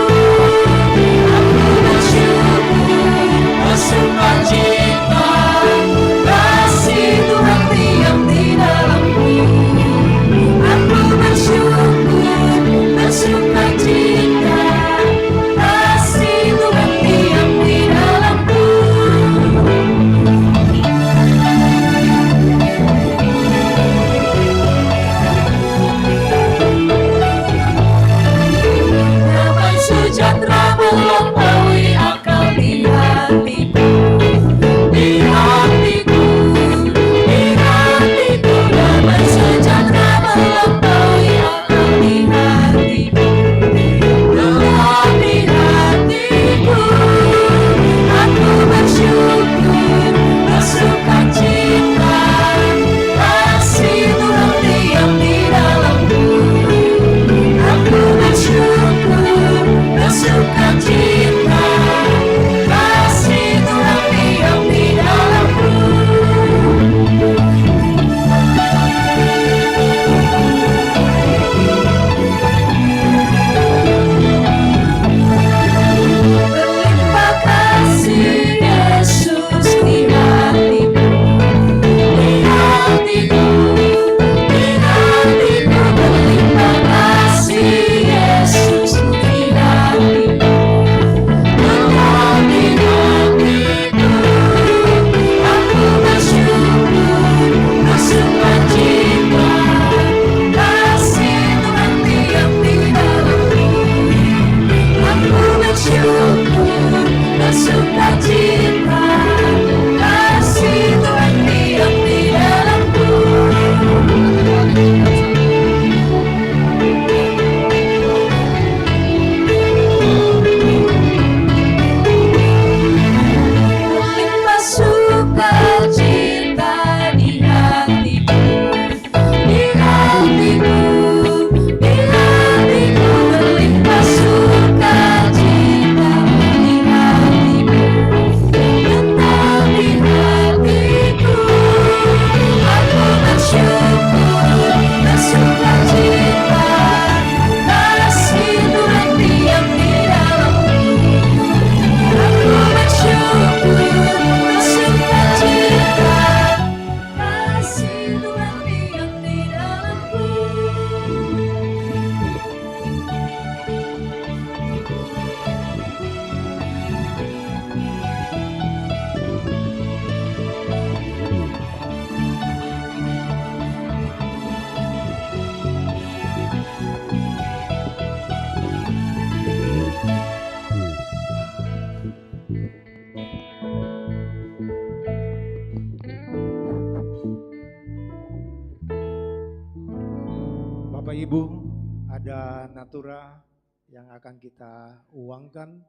aku bersyukur, bersukacita, kasih Tuhan diam di dalamku, aku bersyukur, bersukacita, kasih Tuhan diam di dalamku. Damai sejahtera melampaui akal di hatiku, di hatiku, di hatiku. Damai sejahtera melampaui akal di hatiku, tetap di hatiku, aku bersyukur, bersukacita, kasih Tuhan diam di dalamku, aku bersyukur, bersukacita, kasih Tuhan diam di dalamku. Berlimpah kasih Yesus di hatiku, di hatiku, di hatiku. Berlimpah kasih Yesus di hatiku, tetap di hatiku, aku bersyukur, bersukacita, kasih Tuhan diam di dalamku, aku bersyukur, bersukacita, kasih Tuhan diam di dalamku. Berlimpah sukacita di hatiku, di hatiku, di hatiku. Berlimpah sukacita di hatiku, tetap di hatiku, aku bersyukur, bersukacita, kasih Tuhan diam di dalamku, aku bersyukur, bersukacita, kasih Tuhan diam di dalamku. Bapak Ibu, ada natura yang akan kita uangkan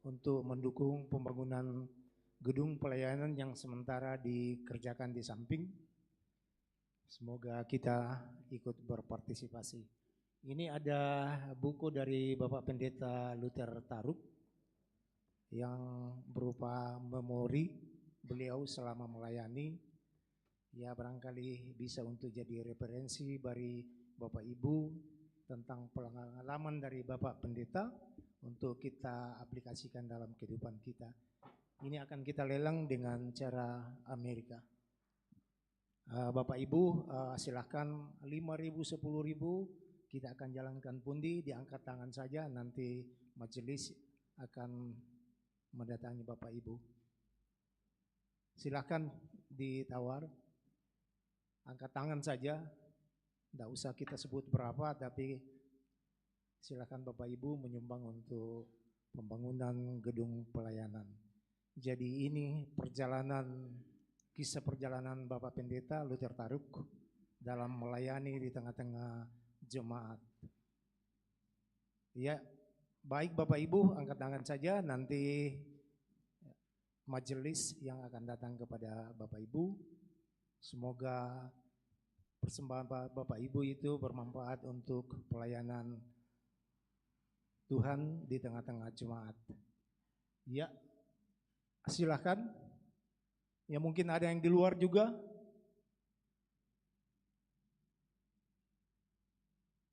untuk mendukung pembangunan gedung pelayanan yang sementara dikerjakan di samping. Semoga kita ikut berpartisipasi. Ini ada buku dari Bapak Pendeta Luther Taruk yang berupa memori beliau selama melayani. Ya, barangkali bisa untuk jadi referensi bagi Bapak Ibu tentang pengalaman dari Bapak Pendeta untuk kita aplikasikan dalam kehidupan kita. Ini akan kita lelang dengan cara Amerika. Bapak Ibu, silahkan 5.000, 10.000 kita akan jalankan pundi, diangkat tangan saja, nanti majelis akan mendatangi Bapak Ibu. Silakan ditawar, angkat tangan saja, tidak usah kita sebut berapa, tapi silakan Bapak Ibu menyumbang untuk pembangunan gedung pelayanan. Jadi ini kisah perjalanan Bapak Pendeta Luther Taruk dalam melayani di tengah-tengah jemaat. Ya, baik Bapak Ibu, angkat tangan saja, nanti majelis yang akan datang kepada Bapak Ibu. Semoga persembahan Bapak Ibu itu bermanfaat untuk pelayanan Tuhan di tengah-tengah jemaat. Ya, silakan. Ya, mungkin ada yang di luar juga.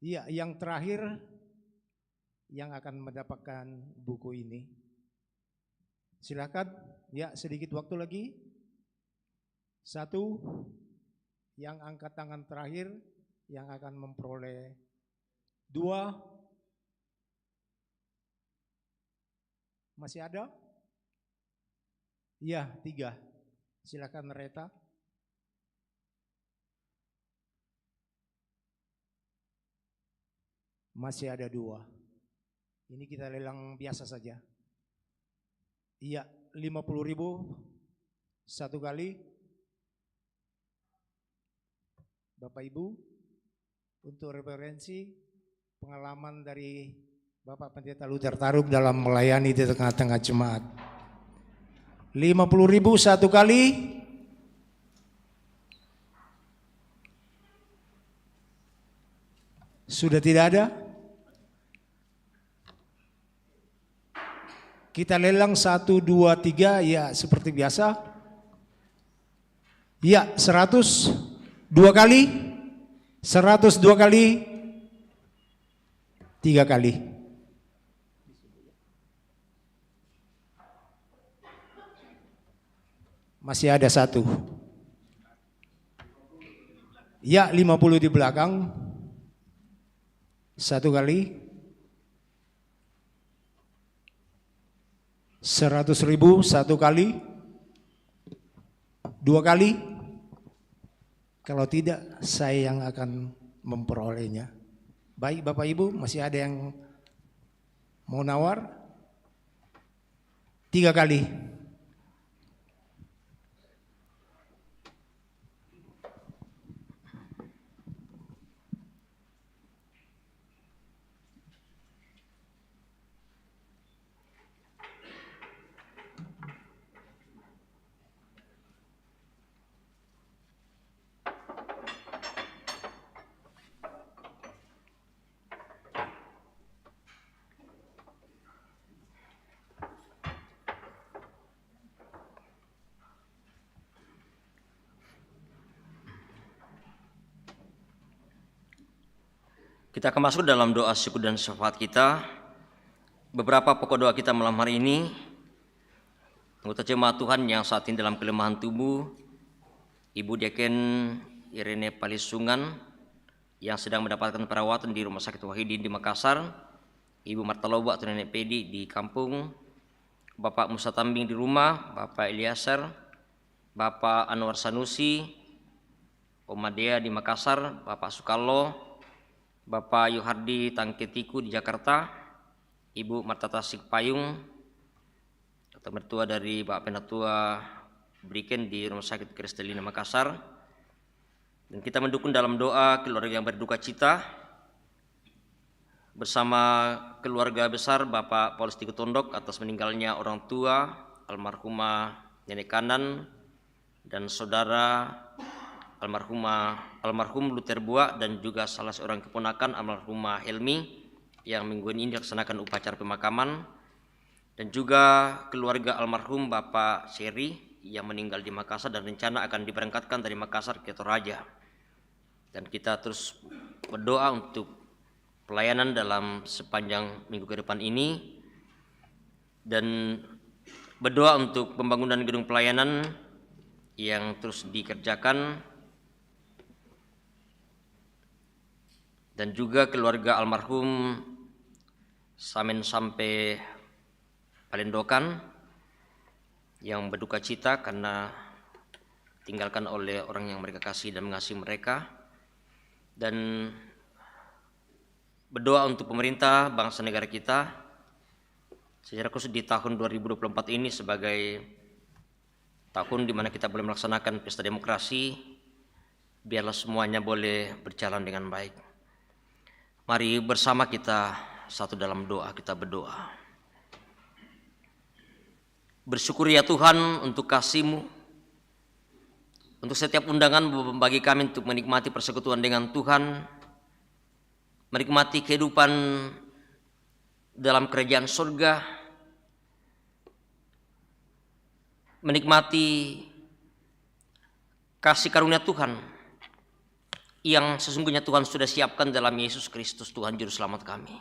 Ya, yang terakhir yang akan mendapatkan buku ini. Silakan. Ya, sedikit waktu lagi. 1, yang angkat tangan terakhir yang akan memperoleh 2. Masih ada? Iya, 3. Silakan Reta. Masih ada 2. Ini kita lelang biasa saja. Iya, 50.000 satu kali. Bapak Ibu, untuk referensi pengalaman dari Bapak Pendeta Luther Taruk dalam melayani di tengah-tengah jemaat. 50.000 satu kali. Sudah tidak ada? Kita lelang 1, 2, 3, ya seperti biasa. Ya, 102 kali. 102 kali. 3 kali. Masih ada 1. Ya, 50 di belakang. 1 kali. 100.000 1 kali. 2 kali. Kalau tidak, saya yang akan memperolehnya. Baik Bapak Ibu, masih ada yang mau nawar? 3 kali. Kita akan masuk dalam doa syukur dan syafaat kita. Beberapa pokok doa kita malam hari ini. Anggota jemaat Tuhan yang saat ini dalam kelemahan tubuh, Ibu Diaken Irene Palisungan yang sedang mendapatkan perawatan di Rumah Sakit Wahidin di Makassar, Ibu Marta Loba atau Nenek Pedi di kampung, Bapak Musa Tambing di rumah, Bapak Eliasar, Bapak Anwar Sanusi, Om Dea di Makassar, Bapak Sukallo, Bapak Yuhardi Tangketiku di Jakarta, Ibu Marta Tasik Payung, atau mertua dari Pak Penatua Briken di Rumah Sakit Kristalina Makassar. Dan kita mendukung dalam doa keluarga yang berduka cita bersama keluarga besar Bapak Paulus Tiku Tondok atas meninggalnya orang tua almarhumah nenek kanan dan saudara almarhum Luther Bua dan juga salah seorang keponakan almarhumah Helmi yang minggu ini dilaksanakan upacara pemakaman, dan juga keluarga almarhum Bapak Seri yang meninggal di Makassar dan rencana akan diberangkatkan dari Makassar ke Toraja. Dan kita terus berdoa untuk pelayanan dalam sepanjang minggu ke depan ini dan berdoa untuk pembangunan gedung pelayanan yang terus dikerjakan. dan juga keluarga almarhum Samen sampai Palendokan yang berduka cita karena tinggalkan oleh orang yang mereka kasih dan mengasihi mereka, dan berdoa untuk pemerintah bangsa negara kita secara khusus di tahun 2024 ini sebagai tahun di mana kita boleh melaksanakan pesta demokrasi. Biarlah semuanya boleh berjalan dengan baik. Mari bersama kita satu dalam doa, kita berdoa. Bersyukur ya Tuhan untuk kasih-Mu, untuk setiap undangan bagi kami untuk menikmati persekutuan dengan Tuhan, menikmati kehidupan dalam kerajaan surga, menikmati kasih karunia Tuhan yang sesungguhnya Tuhan sudah siapkan dalam Yesus Kristus Tuhan Juru Selamat kami.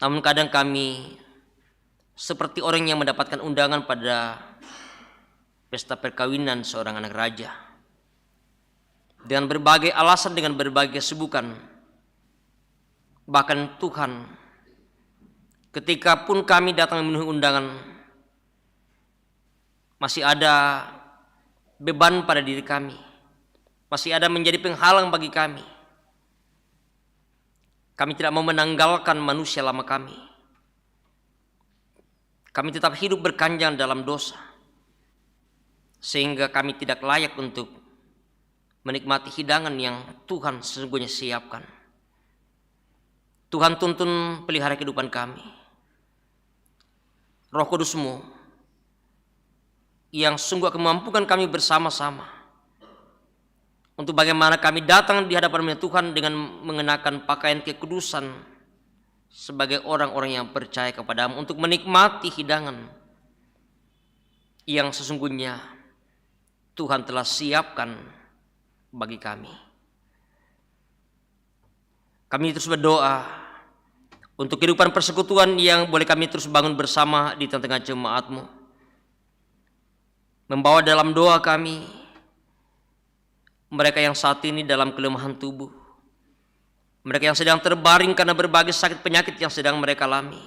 Namun kadang kami seperti orang yang mendapatkan undangan pada pesta perkawinan seorang anak raja, dengan berbagai alasan, dengan berbagai kesibukan. Bahkan Tuhan, ketika pun kami datang memenuhi undangan, masih ada beban pada diri kami, masih ada menjadi penghalang bagi kami. Kami tidak mau menanggalkan manusia lama kami. Kami tetap hidup berkanjang dalam dosa, sehingga kami tidak layak untuk menikmati hidangan yang Tuhan sesungguhnya siapkan. Tuhan tuntun pelihara kehidupan kami. Roh Kudus-Mu yang sungguh akan memampukan kami bersama-sama untuk bagaimana kami datang di hadapan Tuhan dengan mengenakan pakaian kekudusan sebagai orang-orang yang percaya kepada-Mu, untuk menikmati hidangan yang sesungguhnya Tuhan telah siapkan bagi kami. Kami terus berdoa untuk kehidupan persekutuan yang boleh kami terus bangun bersama di tengah-tengah jemaat-Mu. Membawa dalam doa kami mereka yang saat ini dalam kelemahan tubuh, mereka yang sedang terbaring karena berbagai sakit penyakit yang sedang mereka alami,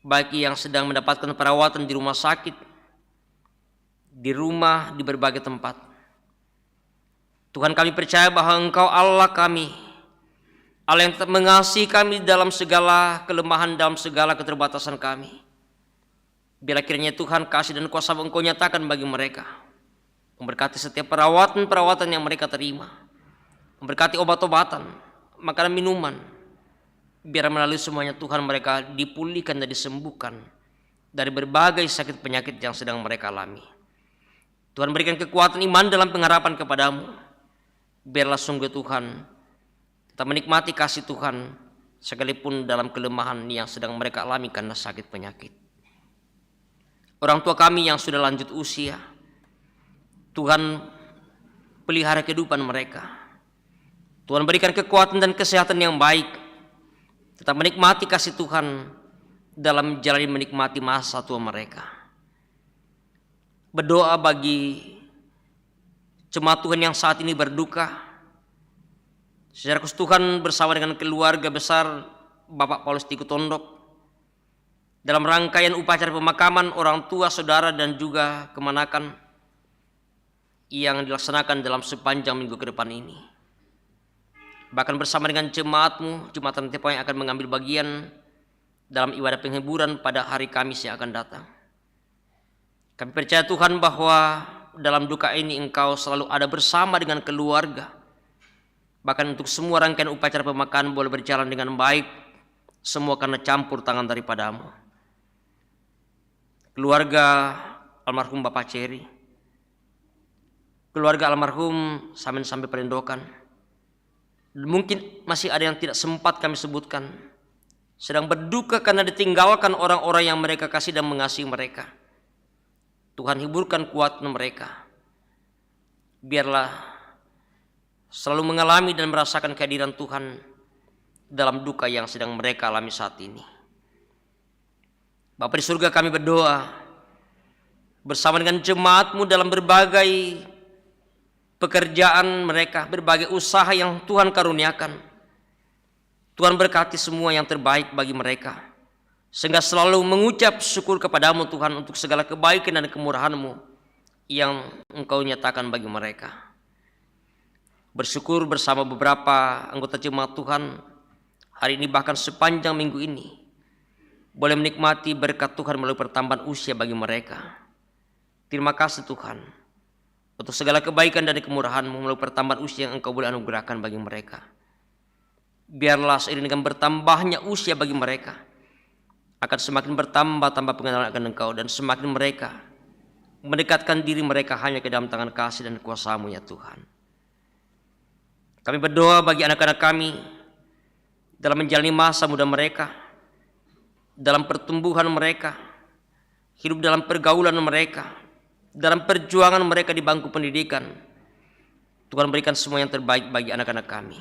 bagi yang sedang mendapatkan perawatan di rumah sakit, di rumah, di berbagai tempat. Tuhan, kami percaya bahwa Engkau Allah kami, Allah yang tetap mengasihi kami dalam segala kelemahan, dalam segala keterbatasan kami. Bila kiranya Tuhan kasih dan kuasa Engkau nyatakan bagi mereka, memberkati setiap perawatan yang mereka terima, memberkati obat-obatan, makanan, minuman, biar melalui semuanya Tuhan mereka dipulihkan dan disembuhkan dari berbagai sakit penyakit yang sedang mereka alami. Tuhan, berikan kekuatan iman dalam pengharapan kepada-Mu. Biarlah sungguh Tuhan kita menikmati kasih Tuhan sekalipun dalam kelemahan yang sedang mereka alami karena sakit penyakit. Orang tua kami yang sudah lanjut usia, Tuhan pelihara kehidupan mereka. Tuhan berikan kekuatan dan kesehatan yang baik, tetap menikmati kasih Tuhan dalam menjalani menikmati masa tua mereka. Berdoa bagi jemaat Tuhan yang saat ini berduka. Secara khusus Tuhan bersama dengan keluarga besar Bapak Paulus Tiku Tondok dalam rangkaian upacara pemakaman orang tua, saudara, dan juga kemanakan yang dilaksanakan dalam sepanjang minggu ke depan ini. Bahkan bersama dengan jemaat-Mu, jemaat Rantai Pau yang akan mengambil bagian dalam ibadah penghiburan pada hari Kamis yang akan datang. Kami percaya Tuhan bahwa dalam duka ini Engkau selalu ada bersama dengan keluarga. Bahkan untuk semua rangkaian upacara pemakaman boleh berjalan dengan baik, semua karena campur tangan daripada-Mu. Keluarga almarhum Bapak Ceri, keluarga almarhum Samen sampai Palendokan, mungkin masih ada yang tidak sempat kami sebutkan, sedang berduka karena ditinggalkan orang-orang yang mereka kasih dan mengasihi mereka. Tuhan, hiburkan, kuatkan mereka. Biarlah selalu mengalami dan merasakan kehadiran Tuhan dalam duka yang sedang mereka alami saat ini. Bapa di surga, kami berdoa bersama dengan jemaat-Mu dalam berbagai pekerjaan mereka, berbagai usaha yang Tuhan karuniakan. Tuhan berkati semua yang terbaik bagi mereka, sehingga selalu mengucap syukur kepadamu Tuhan untuk segala kebaikan dan kemurahan-Mu yang Engkau nyatakan bagi mereka. Bersyukur bersama beberapa anggota jemaat Tuhan hari ini, bahkan sepanjang minggu ini, boleh menikmati berkat Tuhan melalui pertambahan usia bagi mereka. Terima kasih Tuhan untuk segala kebaikan dan kemurahan-Mu melalui pertambahan usia yang Engkau boleh anugerahkan bagi mereka. Biarlah seiring dengan bertambahnya usia bagi mereka, akan semakin bertambah pengenalan akan Engkau, dan semakin mereka mendekatkan diri mereka hanya ke dalam tangan kasih dan kuasa-Mu ya Tuhan. Kami berdoa bagi anak-anak kami dalam menjalani masa muda mereka, dalam pertumbuhan mereka, hidup dalam pergaulan mereka, dalam perjuangan mereka di bangku pendidikan. Tuhan berikan semua yang terbaik bagi anak-anak kami,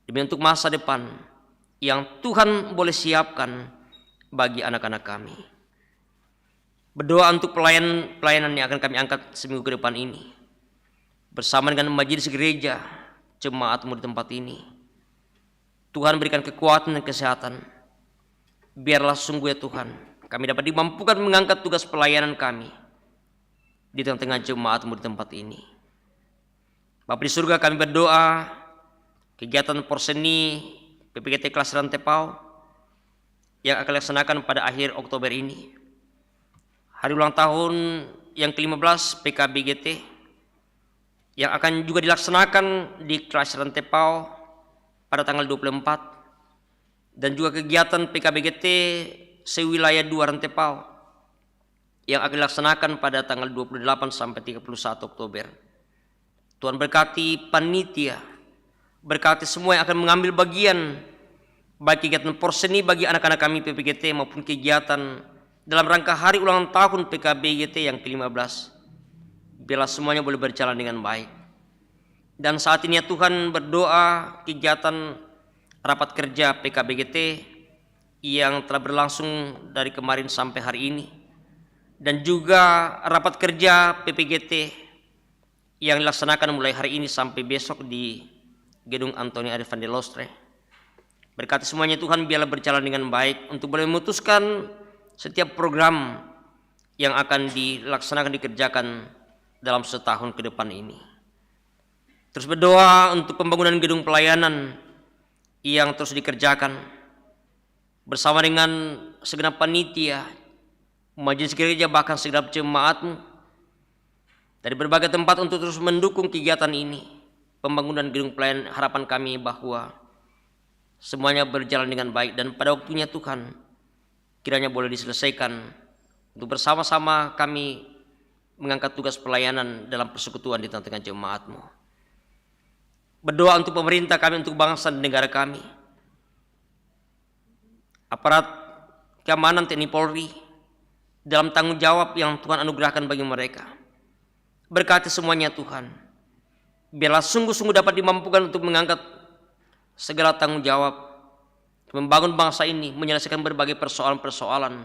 demi untuk masa depan yang Tuhan boleh siapkan bagi anak-anak kami. Berdoa untuk pelayanan yang akan kami angkat seminggu ke depan ini, bersama dengan majelis gereja, jemaat-Mu di tempat ini. Tuhan berikan kekuatan dan kesehatan. Biarlah sungguh ya Tuhan, kami dapat dimampukan mengangkat tugas pelayanan kami di tengah-tengah jemaat-Mu di tempat ini. Bapa di surga, kami berdoa kegiatan porseni PPGT kelas Rantepau yang akan dilaksanakan pada akhir Oktober ini, hari ulang tahun yang ke-15 PKBGT yang akan juga dilaksanakan di kelas Rantepau pada tanggal 24, dan juga kegiatan PKBGT sewilayah 2 Rantepau yang akan dilaksanakan pada tanggal 28 sampai 31 Oktober. Tuhan berkati panitia, berkati semua yang akan mengambil bagian, baik kegiatan porseni bagi anak-anak kami PPGT maupun kegiatan dalam rangka hari ulang tahun PKBGT yang ke-15. Biarlah semuanya boleh berjalan dengan baik. Dan saat ini ya Tuhan, berdoa kegiatan rapat kerja PKBGT yang telah berlangsung dari kemarin sampai hari ini, dan juga rapat kerja PPGT yang dilaksanakan mulai hari ini sampai besok di Gedung Antoni Arif van der Lostre. Berkati semuanya Tuhan, biarlah berjalan dengan baik untuk boleh memutuskan setiap program yang akan dilaksanakan, dikerjakan dalam setahun ke depan ini. Terus berdoa untuk pembangunan gedung pelayanan yang terus dikerjakan bersama dengan segenap panitia, majelis gereja, bahkan segenap jemaat-Mu dari berbagai tempat untuk terus mendukung kegiatan ini, pembangunan gedung pelayanan. Harapan kami bahwa semuanya berjalan dengan baik, dan pada waktunya Tuhan kiranya boleh diselesaikan untuk bersama-sama kami mengangkat tugas pelayanan dalam persekutuan di tengah-tengah jemaat-Mu. Berdoa untuk pemerintah kami, untuk bangsa dan negara kami, aparat keamanan TNI Polri, dalam tanggung jawab yang Tuhan anugerahkan bagi mereka. Berkati semuanya Tuhan, biarlah sungguh-sungguh dapat dimampukan untuk mengangkat segala tanggung jawab, membangun bangsa ini, menyelesaikan berbagai persoalan-persoalan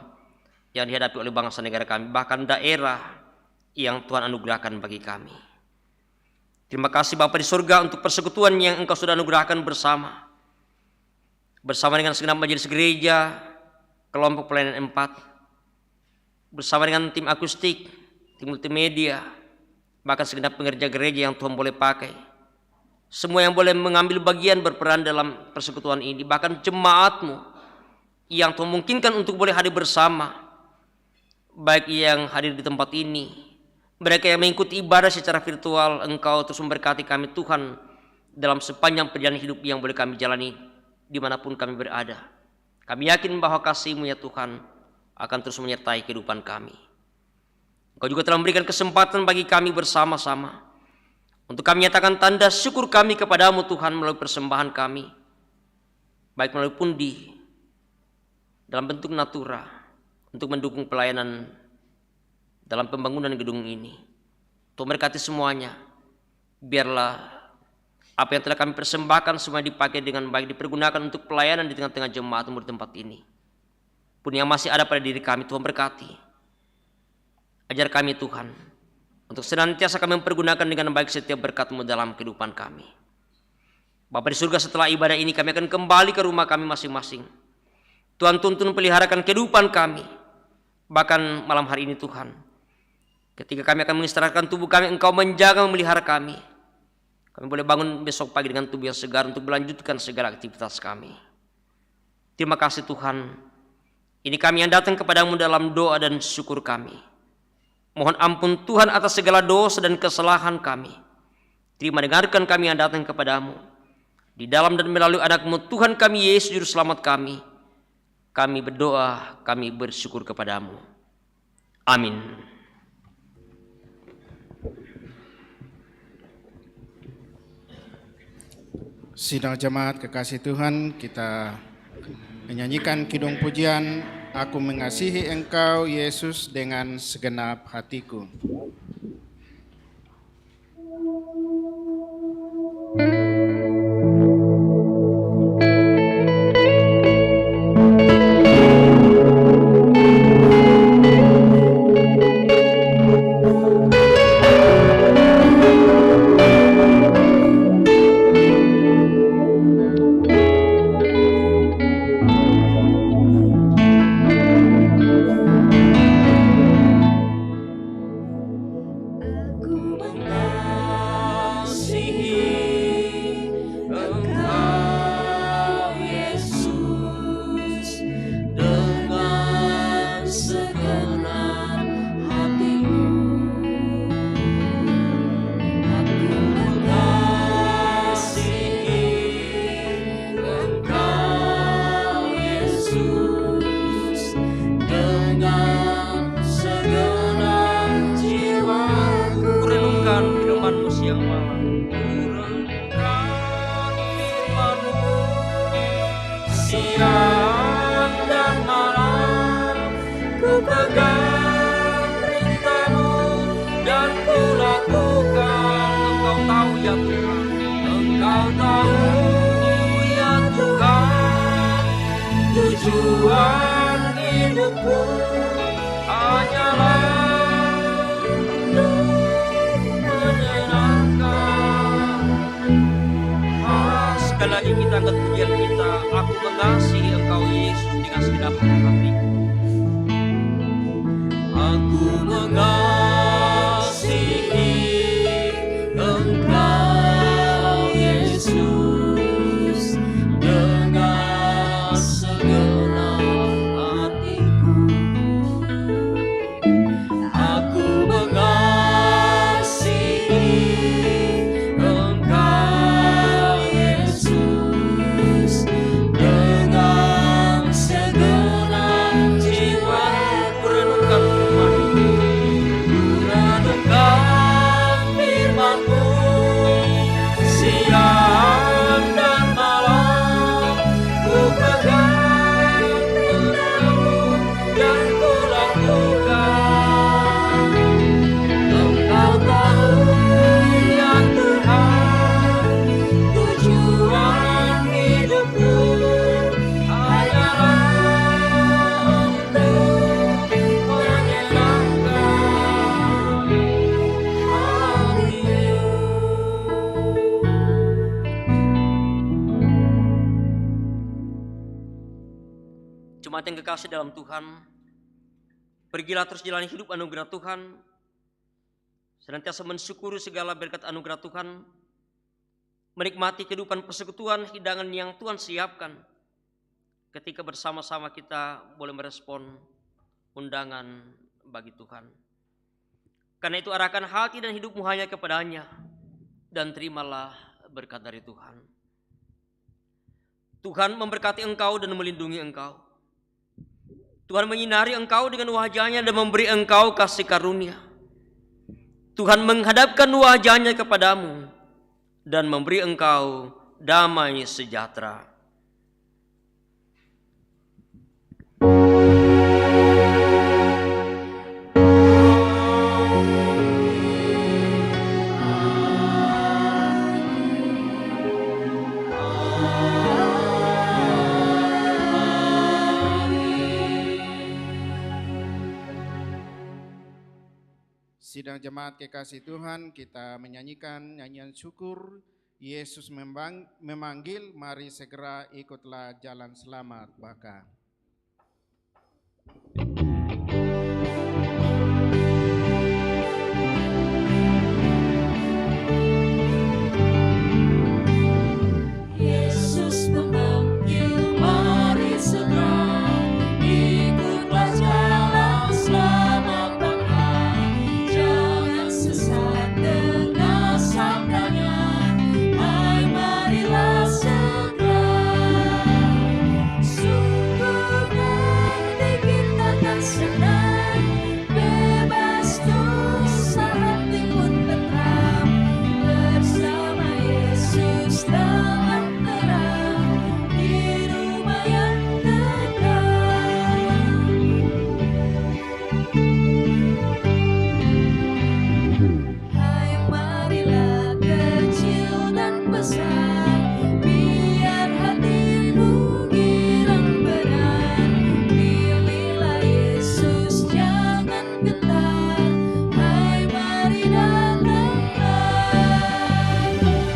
yang dihadapi oleh bangsa negara kami, bahkan daerah yang Tuhan anugerahkan bagi kami. Terima kasih Bapa di surga untuk persekutuan yang Engkau sudah anugerahkan bersama dengan segenap majelis gereja, kelompok pelayanan 4, bersama dengan tim akustik, tim multimedia, bahkan segenap pengerja gereja yang Tuhan boleh pakai. Semua yang boleh mengambil bagian berperan dalam persekutuan ini, bahkan jemaat-Mu yang Tuhan mungkinkan untuk boleh hadir bersama, baik yang hadir di tempat ini, mereka yang mengikuti ibadah secara virtual. Engkau terus memberkati kami Tuhan dalam sepanjang perjalanan hidup yang boleh kami jalani dimanapun kami berada. Kami yakin bahwa kasih-Mu ya Tuhan akan terus menyertai kehidupan kami. Engkau juga telah memberikan kesempatan bagi kami bersama-sama untuk kami nyatakan tanda syukur kami kepadamu Tuhan melalui persembahan kami, baik melalui pundi dalam bentuk natura untuk mendukung pelayanan dalam pembangunan gedung ini. Tuhan berkati semuanya. Biarlah apa yang telah kami persembahkan semua dipakai dengan baik, dipergunakan untuk pelayanan di tengah-tengah jemaat-Mu di tempat ini. Pun yang masih ada pada diri kami, Tuhan berkati. Ajar kami Tuhan untuk senantiasa kami mempergunakan dengan baik setiap berkat-Mu dalam kehidupan kami. Bapa di surga, setelah ibadah ini kami akan kembali ke rumah kami masing-masing. Tuhan tuntun peliharakan kehidupan kami. Bahkan malam hari ini Tuhan, ketika kami akan menistirahatkan tubuh kami, Engkau menjaga memelihara kami. Kami boleh bangun besok pagi dengan tubuh yang segar untuk melanjutkan segala aktivitas kami. Terima kasih Tuhan. Ini kami yang datang kepadamu dalam doa dan syukur kami. Mohon ampun Tuhan atas segala dosa dan kesalahan kami. Terima dengarkan kami yang datang kepadamu. Di dalam dan melalui anak-Mu Tuhan kami Yesus Juru Selamat kami. Kami berdoa, kami bersyukur kepadamu. Amin. Sidang jemaat kekasih Tuhan, kita menyanyikan kidung pujian Aku Mengasihi Engkau Yesus dengan segenap hatiku. Tujuan hidupku hanyalah menyenangkan. Sekali lagi kita angkat pujian kita. Aku mengasihi Engkau Yesus dengan segenap hatiku. Aku mengasihi Engkau Yesus dengan segenap hatiku. Aku mengasihi Engkau Yesus dengan segenap jiwa. Kurenungkan firman-Mu siang dan malam. Ku pegang firman-Mu dan ku lakukan. Engkau tahu ya Tuhan, tujuan hidupku hanyalah untuk menyenangkan hati-Mu. Jemaat yang kekasih dalam Tuhan, pergilah terus jalani hidup anugerah Tuhan, senantiasa mensyukuri segala berkat anugerah Tuhan, menikmati kehidupan persekutuan hidangan yang Tuhan siapkan. Ketika bersama-sama kita boleh merespon undangan bagi Tuhan. Karena itu arahkan hati dan hidupmu hanya kepadanya, dan terimalah berkat dari Tuhan. Tuhan memberkati engkau dan melindungi engkau. Tuhan menyinari engkau dengan wajah-Nya dan memberi engkau kasih karunia. Tuhan menghadapkan wajah-Nya kepadamu dan memberi engkau damai sejahtera. Sidang jemaat kekasih Tuhan, kita menyanyikan nyanyian syukur. Yesus memanggil, mari segera ikutlah jalan selamat Bapa. Yesus memanggil, mari segera ikutlah jalan selamat Bapa. Jangan sesat dengar sabdanya, hai marilah segera. Sungguh nanti kita kan senang, bebas dosa hati pun tentram, bersama Yesus dalam terang di rumah yang kekal. Hai marilah kecil dan besar, biar hatimu girang benar. Pilihlah Yesus, jangan gentar, hai mari datanglah.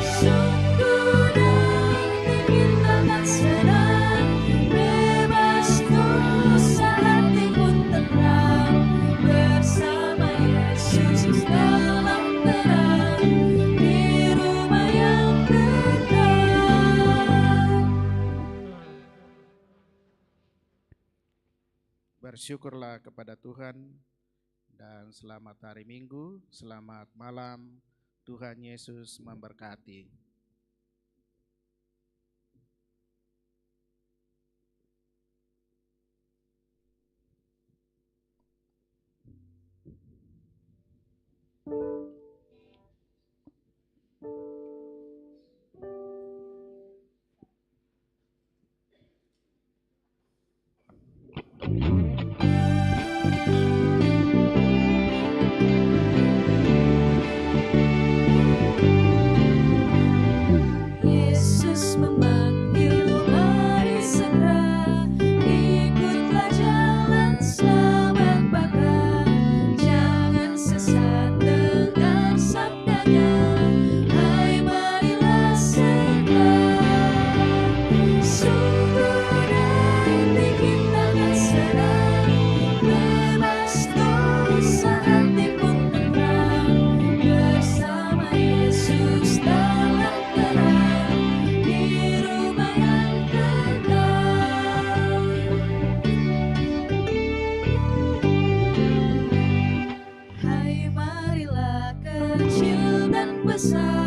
Sungguh nanti kita kan senang, bebas dosa hati pun tentram, bersama Yesus dalam terang di rumah yang kekal. Bersyukurlah kepada Tuhan dan selamat hari Minggu, selamat malam. Tuhan Yesus memberkati. Yesus memanggil, mari segera ikutlah jalan selamat Bapa. Jangan sesat dengar sabdanya, hai marilah segera. Sungguh nanti kita kan senang, bebas dosa hati pun tentram, bersama Yesus dalam terang di rumah yang kekal. Hai marilah kecil dan besar,